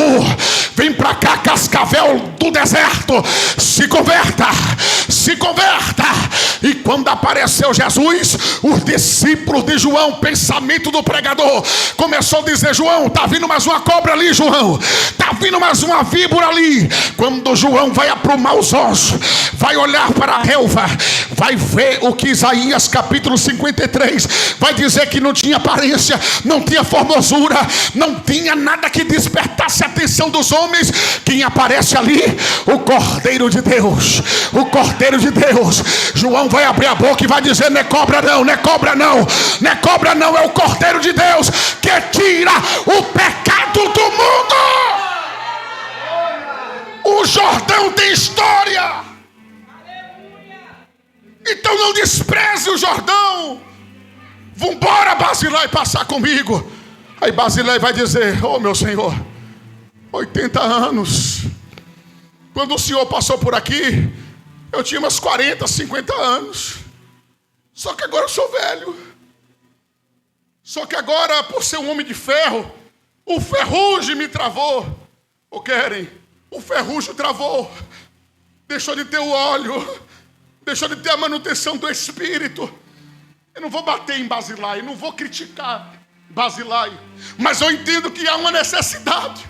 Speaker 1: vem pra cá Cascavel do deserto, se converta, se converta. E quando apareceu Jesus, os discípulos de João, pensamento do pregador, começou a dizer: João, tá vindo mais uma cobra ali, João, tá vindo mais uma víbora ali. Quando João vai aprumar os ossos, vai olhar para a relva, vai ver o que Isaías capítulo 53 vai dizer, que não tinha aparência, não tinha formosura, não tinha nada que despertasse a atenção dos homens. Quem aparece ali? O Cordeiro de Deus, o Cordeiro de Deus. João vai abrir a boca e vai dizer: não é cobra não, não é cobra não, não é cobra não, é o Cordeiro de Deus que tira o pecado do mundo. O Jordão tem história, então não despreze o Jordão. Vambora, Basilai, passar comigo. Aí Basilai vai dizer: oh meu Senhor, 80 anos. Quando o Senhor passou por aqui, eu tinha umas 40, 50 anos. Só que agora eu sou velho. Só que agora, por ser um homem de ferro, o ferrugem me travou. Ou querem? O ferrugem travou. Deixou de ter o óleo, deixou de ter a manutenção do espírito. Eu não vou bater em Basilai, não vou criticar Basilai, mas eu entendo que há uma necessidade.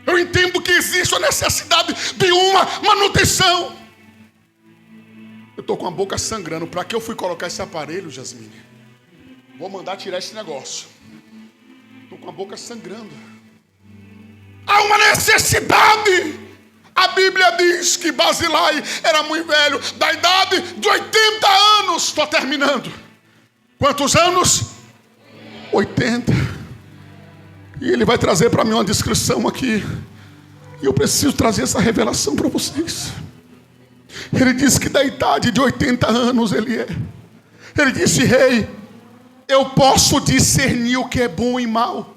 Speaker 1: Eu entendo que existe a necessidade de uma manutenção. Eu estou com a boca sangrando. Para que eu fui colocar esse aparelho, Jasmine? Vou mandar tirar esse negócio. Estou com a boca sangrando. Há uma necessidade. A Bíblia diz que Basilai era muito velho, da idade de 80 anos. Estou terminando. Quantos anos? 80. E ele vai trazer para mim uma descrição aqui. E eu preciso trazer essa revelação para vocês. Ele disse que da idade de 80 anos ele é. Ele disse: rei, eu posso discernir o que é bom e mal.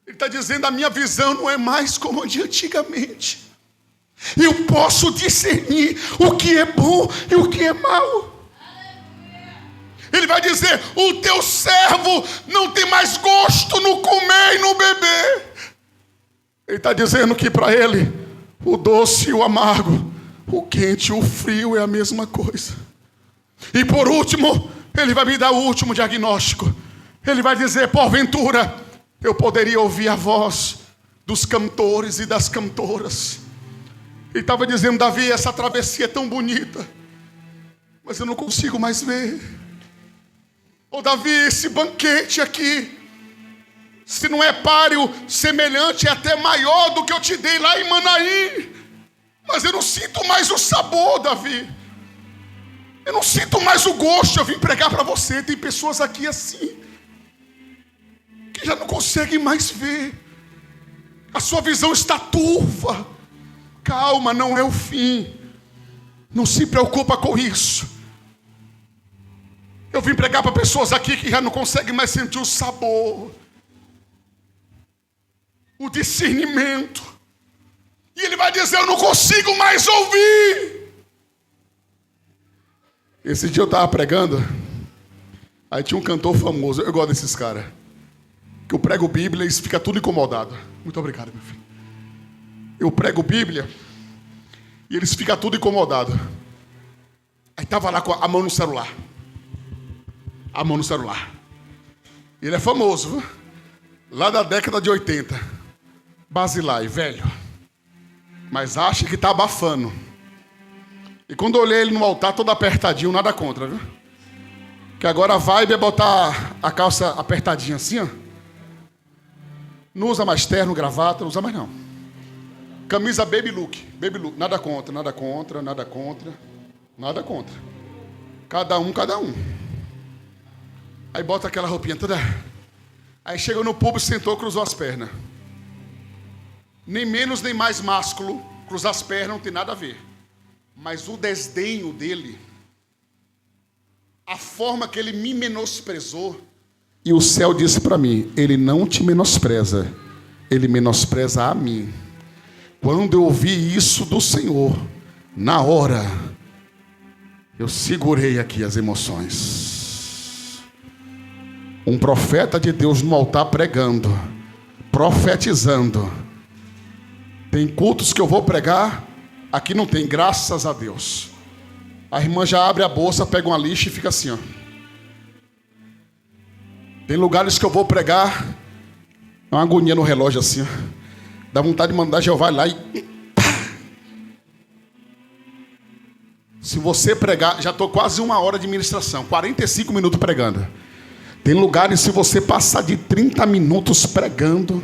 Speaker 1: Ele está dizendo: a minha visão não é mais como a de antigamente. Eu posso discernir o que é bom e o que é mal. Ele vai dizer: o teu servo não tem mais gosto no comer e no beber. Ele está dizendo que para ele o doce e o amargo, o quente e o frio é a mesma coisa. E por último, ele vai me dar o último diagnóstico. Ele vai dizer: porventura eu poderia ouvir a voz dos cantores e das cantoras. Ele estava dizendo: Davi, essa travessia é tão bonita, mas eu não consigo mais ver. Ô Davi, esse banquete aqui, se não é páreo, semelhante, é até maior do que eu te dei lá em Manaim. Mas eu não sinto mais o sabor, Davi. Eu não sinto mais o gosto. Eu vim pregar para você. Tem pessoas aqui assim, que já não conseguem mais ver. A sua visão está turva. Calma, não é o fim. Não se preocupa com isso. Eu vim pregar para pessoas aqui que já não conseguem mais sentir o sabor, o discernimento. E ele vai dizer: eu não consigo mais ouvir. Esse dia eu estava pregando, aí tinha um cantor famoso. Eu gosto desses caras, que eu prego Bíblia e eles ficam tudo incomodado. Muito obrigado, meu filho. Eu prego Bíblia e eles ficam tudo incomodados. Aí estava lá com a mão no celular. A mão no celular. Ele é famoso, viu? Lá da década de 80. Basilai, velho. Mas acha que está abafando. E quando eu olhei ele no altar, todo apertadinho, nada contra, viu? Que agora a vibe é botar a calça apertadinha assim, ó. Não usa mais terno, gravata, não usa mais não. Camisa baby look. Nada contra, nada contra, nada contra. Nada contra. Cada um, cada um. Aí bota aquela roupinha toda. Aí chega no público, sentou, cruzou as pernas. Nem menos nem mais másculo. Cruzar as pernas não tem nada a ver. Mas o desdenho dele, a forma que ele me menosprezou. E o céu disse para mim, ele não te menospreza, ele menospreza a mim. Quando eu ouvi isso do Senhor, na hora, eu segurei aqui as emoções. Um profeta de Deus no altar pregando, profetizando. Tem cultos que eu vou pregar, aqui não tem, graças a Deus. A irmã já abre a bolsa, pega uma lixa e fica assim, ó. Tem lugares que eu vou pregar, é uma agonia no relógio assim, ó. Dá vontade de mandar Jeová lá e... Se você pregar, já estou quase 1 hora de ministração, 45 minutos pregando. Tem lugares, se você passar de 30 minutos pregando,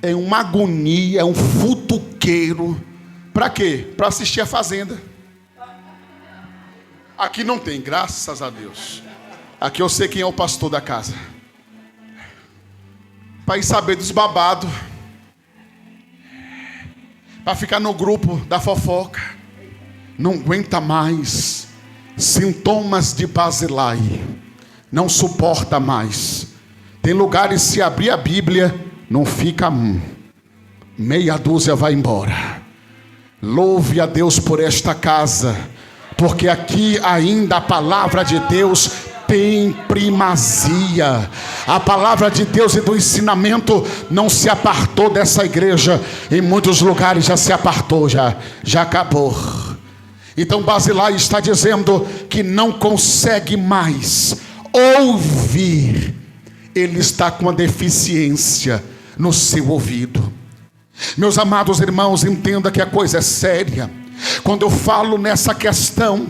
Speaker 1: é uma agonia, é um futuqueiro. Para quê? Para assistir a Fazenda. Aqui não tem, graças a Deus. Aqui eu sei quem é o pastor da casa. Para ir saber dos babados. Para ficar no grupo da fofoca. Não aguenta mais. Sintomas de Basilai. Não suporta mais. Tem lugares, se abrir a Bíblia, não fica meia dúzia vai embora. Louve a Deus por esta casa, porque aqui ainda a palavra de Deus tem primazia. A palavra de Deus e do ensinamento não se apartou dessa igreja. Em muitos lugares já se apartou, já acabou. Então Basilai está dizendo que não consegue mais ouvir. Ele está com uma deficiência no seu ouvido. Meus amados irmãos, entenda que a coisa é séria. Quando eu falo nessa questão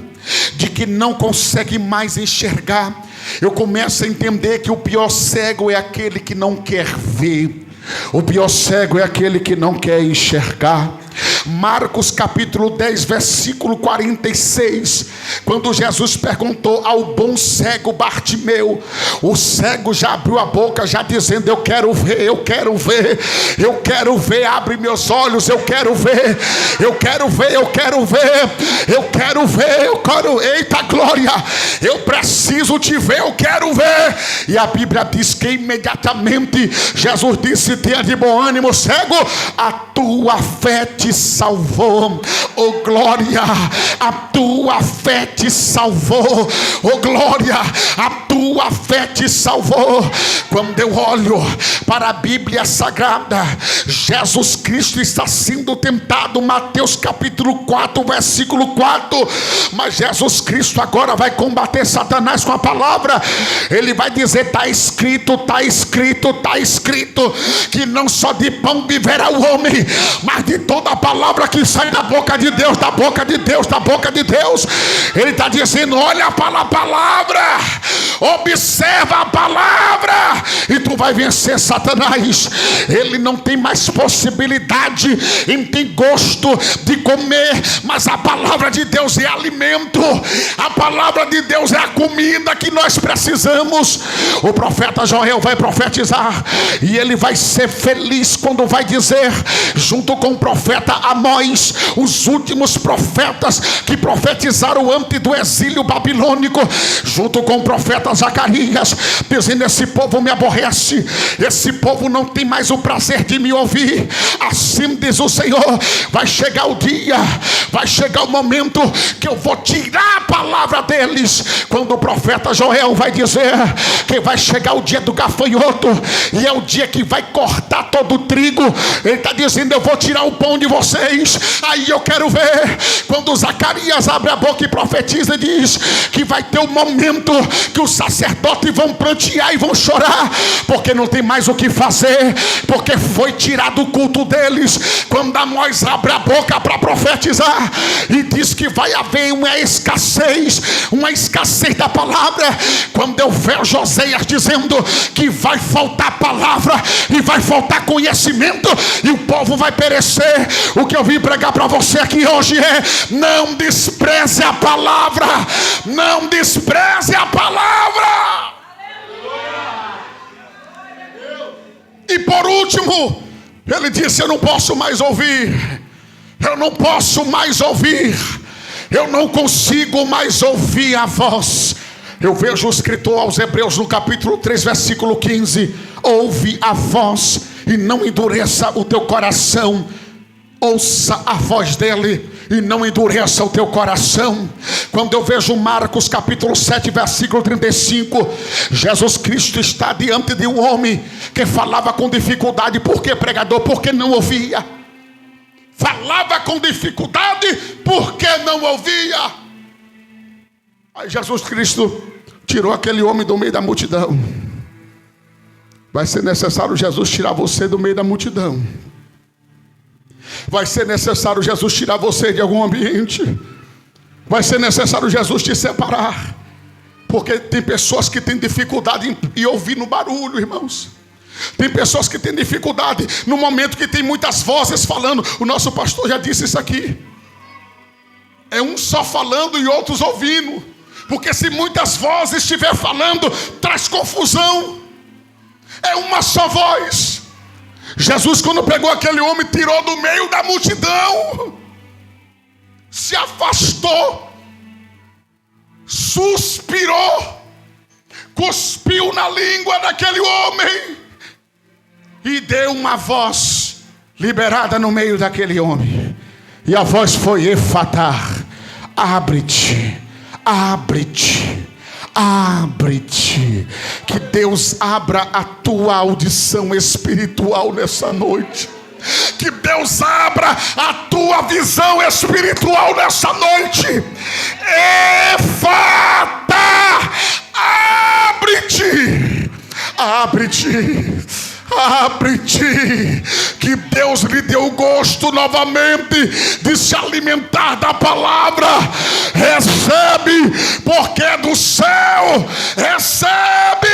Speaker 1: de que não consegue mais enxergar, eu começo a entender que o pior cego é aquele que não quer ver. O pior cego é aquele que não quer enxergar. Marcos capítulo 10, versículo 46, quando Jesus perguntou ao bom cego Bartimeu, o cego já abriu a boca, já dizendo: eu quero ver, eu quero ver, eu quero ver, abre meus olhos, eu quero ver, eu quero ver, eu quero ver, eu quero ver, eu quero, eita glória, eu preciso te ver, eu quero ver. E a Bíblia diz que imediatamente Jesus disse: tenha de bom ânimo, cego, a tua fé te salvou. Oh glória, a tua fé te salvou. Oh glória, a tua fé te salvou. Quando eu olho para a Bíblia Sagrada, Jesus Cristo está sendo tentado, Mateus capítulo 4, versículo 4. Mas Jesus Cristo agora vai combater Satanás com a palavra. Ele vai dizer: está escrito, está escrito, está escrito, que não só de pão viverá o homem, mas de toda a palavra que sai da boca de Deus, da boca de Deus, da boca de Deus. Ele está dizendo: olha para a palavra, observa a palavra, e tu vai vencer Satanás. Ele não tem mais possibilidade em ter gosto de comer, mas a palavra de Deus é alimento. A palavra de Deus é a comida que nós precisamos. O profeta Joel vai profetizar, e ele vai ser feliz quando vai dizer, junto com o profeta Amós, os últimos profetas que profetizaram antes do exílio babilônico, junto com o profeta Zacarias, dizendo: esse povo me aborrece, esse povo não tem mais o prazer de me ouvir. Assim diz o Senhor: vai chegar o dia, vai chegar o momento que eu vou tirar a palavra deles. Quando o profeta Joel vai dizer que vai chegar o dia do gafanhoto, e é o dia que vai cortar todo o trigo, ele está dizendo: eu vou tirar o pão de vocês. Aí eu quero ver quando Zacarias abre a boca e profetiza e diz que vai ter um momento que os sacerdotes vão prantear e vão chorar, porque não tem mais o o que fazer, porque foi tirado o culto deles. Quando Amós abre a boca para profetizar e diz que vai haver uma escassez da palavra. Quando eu vejo Oséias dizendo que vai faltar palavra e vai faltar conhecimento e o povo vai perecer, o que eu vim pregar para você aqui hoje é: não despreze a palavra, não despreze a palavra. E por último, ele disse: eu não posso mais ouvir, eu não posso mais ouvir, eu não consigo mais ouvir a voz. Eu vejo o escritor aos Hebreus no capítulo 3, versículo 15: ouve a voz e não endureça o teu coração. Ouça a voz dele e não endureça o teu coração. Quando eu vejo Marcos capítulo 7, versículo 35, Jesus Cristo está diante de um homem que falava com dificuldade. Por que, pregador? Porque não ouvia. Falava com dificuldade porque não ouvia. Aí Jesus Cristo tirou aquele homem do meio da multidão. Vai ser necessário Jesus tirar você do meio da multidão. Vai ser necessário Jesus tirar você de algum ambiente. Vai ser necessário Jesus te separar. Porque tem pessoas que têm dificuldade em ouvir no barulho, irmãos. Tem pessoas que têm dificuldade no momento que tem muitas vozes falando. O nosso pastor já disse isso aqui. É um só falando e outros ouvindo. Porque se muitas vozes estiver falando, traz confusão. É uma só voz. Jesus, quando pegou aquele homem, tirou do meio da multidão, se afastou, suspirou, cuspiu na língua daquele homem e deu uma voz liberada no meio daquele homem. E a voz foi: Efatá, abre-te, abre-te, abre-te. Que Deus abra a tua audição espiritual nessa noite. Que Deus abra a tua visão espiritual nessa noite. Efatá, abre-te, abre-te, abre-te. Que Deus lhe deu gosto novamente de se alimentar da palavra. Recebe, porque é do céu. Recebe.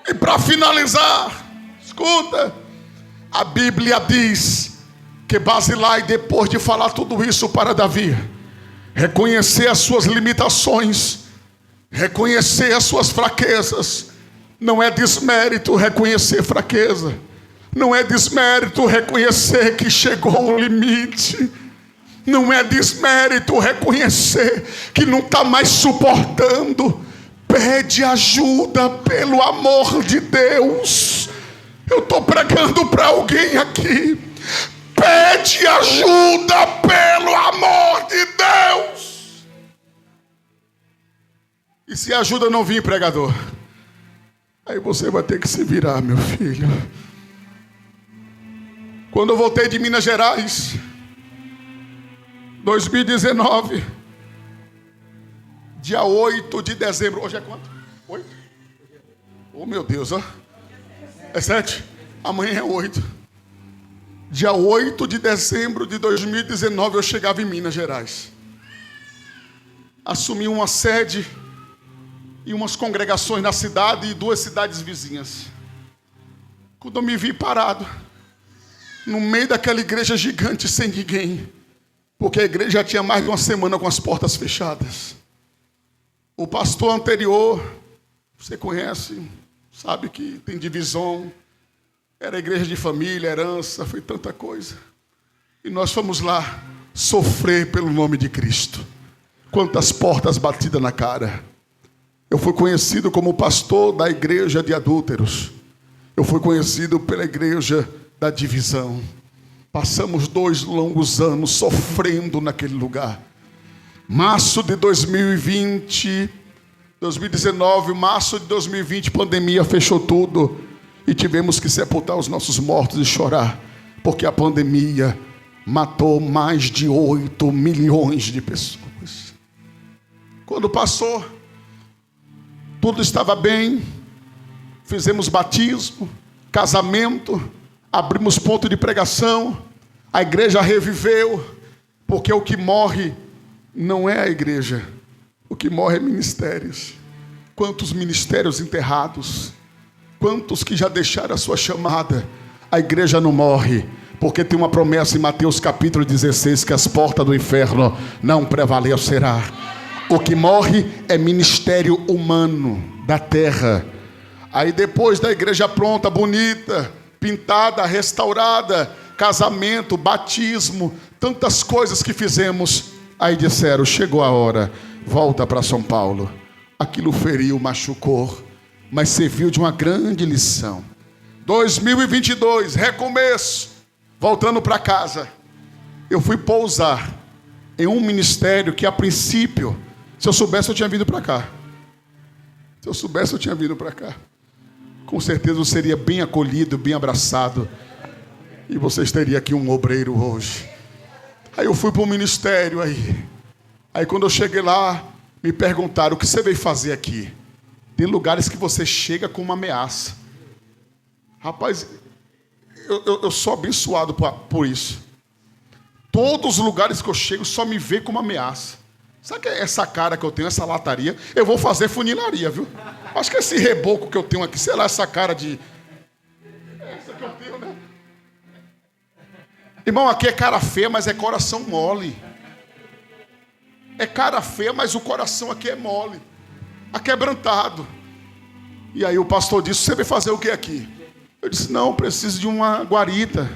Speaker 1: E para finalizar, escuta, a Bíblia diz que Barzilai, depois de falar tudo isso para Davi, reconhecer as suas limitações, reconhecer as suas fraquezas. Não é desmérito reconhecer fraqueza. Não é desmérito reconhecer que chegou ao limite. Não é desmérito reconhecer que não está mais suportando. Pede ajuda pelo amor de Deus. Eu estou pregando para alguém aqui. Pede ajuda pelo amor de Deus. E se a ajuda não vir, pregador, aí você vai ter que se virar, meu filho. Quando eu voltei de Minas Gerais, 2019, dia 8 de dezembro. Hoje é quanto? 8? Oh, meu Deus, ó. É 7? Amanhã é 8. Dia 8 de dezembro de 2019, eu chegava em Minas Gerais. Assumi uma sede e umas congregações na cidade e 2 cidades vizinhas. Quando eu me vi parado no meio daquela igreja gigante sem ninguém, porque a igreja já tinha mais de uma semana com as portas fechadas. O pastor anterior, você conhece, sabe que tem divisão, era igreja de família, herança, foi tanta coisa. E nós fomos lá sofrer pelo nome de Cristo. Quantas portas batidas na cara. Eu fui conhecido como pastor da igreja de adúlteros. Eu fui conhecido pela igreja da divisão. Passamos 2 longos anos sofrendo naquele lugar. Março de 2019, março de 2020, pandemia fechou tudo. E tivemos que sepultar os nossos mortos e chorar. Porque a pandemia matou mais de 8 milhões de pessoas. Quando passou, tudo estava bem. fizemos batismo, casamento, abrimos ponto de pregação, a igreja reviveu, porque o que morre não é a igreja, o que morre é ministérios. Quantos ministérios enterrados, quantos que já deixaram a sua chamada. A igreja não morre, porque tem uma promessa em Mateus capítulo 16, que as portas do inferno não prevalecerá. O que morre é ministério humano da terra. Aí depois da igreja pronta, bonita, pintada, restaurada, casamento, batismo, tantas coisas que fizemos, aí disseram, chegou a hora, volta para São Paulo. Aquilo feriu, machucou, mas serviu de uma grande lição. 2022, recomeço, voltando para casa, eu fui pousar em um ministério que a princípio, se eu soubesse eu tinha vindo para cá. Se eu soubesse eu tinha vindo para cá. Com certeza eu seria bem acolhido, bem abraçado. E vocês teriam aqui um obreiro hoje. Aí eu fui para o ministério aí. Aí quando eu cheguei lá, me perguntaram, o que você veio fazer aqui? Tem lugares que você chega com uma ameaça. Rapaz, eu sou abençoado por isso. Todos os lugares que eu chego só me vê como ameaça. Sabe que essa cara que eu tenho, essa lataria, eu vou fazer funilaria, viu? Acho que esse reboco que eu tenho aqui, sei lá, essa cara de... Essa que eu tenho, né? Irmão, aqui é cara feia, mas é coração mole. É cara feia, mas o coração aqui é mole. Aquebrantado. E aí o pastor disse, você veio fazer o que aqui? Eu disse, não, preciso de uma guarita.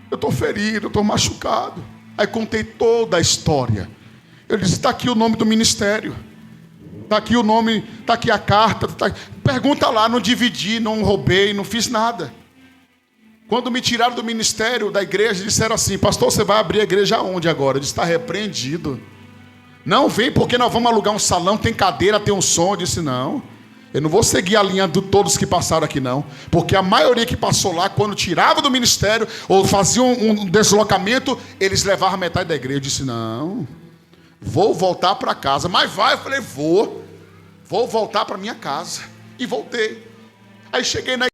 Speaker 1: Eu estou ferido, eu estou machucado. Aí contei toda a história. Eu disse, está aqui o nome do ministério. Está aqui o nome, está aqui a carta. Pergunta lá, não dividi, não roubei, não fiz nada. Quando me tiraram do ministério, da igreja, disseram assim, pastor, você vai abrir a igreja aonde agora? Eu disse, está repreendido. Não, vem porque nós vamos alugar um salão, tem cadeira, tem um som. Eu disse, não, eu não vou seguir a linha de todos que passaram aqui não. Porque a maioria que passou lá, quando tirava do ministério, ou faziam um deslocamento, eles levavam metade da igreja. Eu disse, não, vou voltar para casa. Mas vai, eu falei, vou voltar para minha casa. E voltei. Aí cheguei na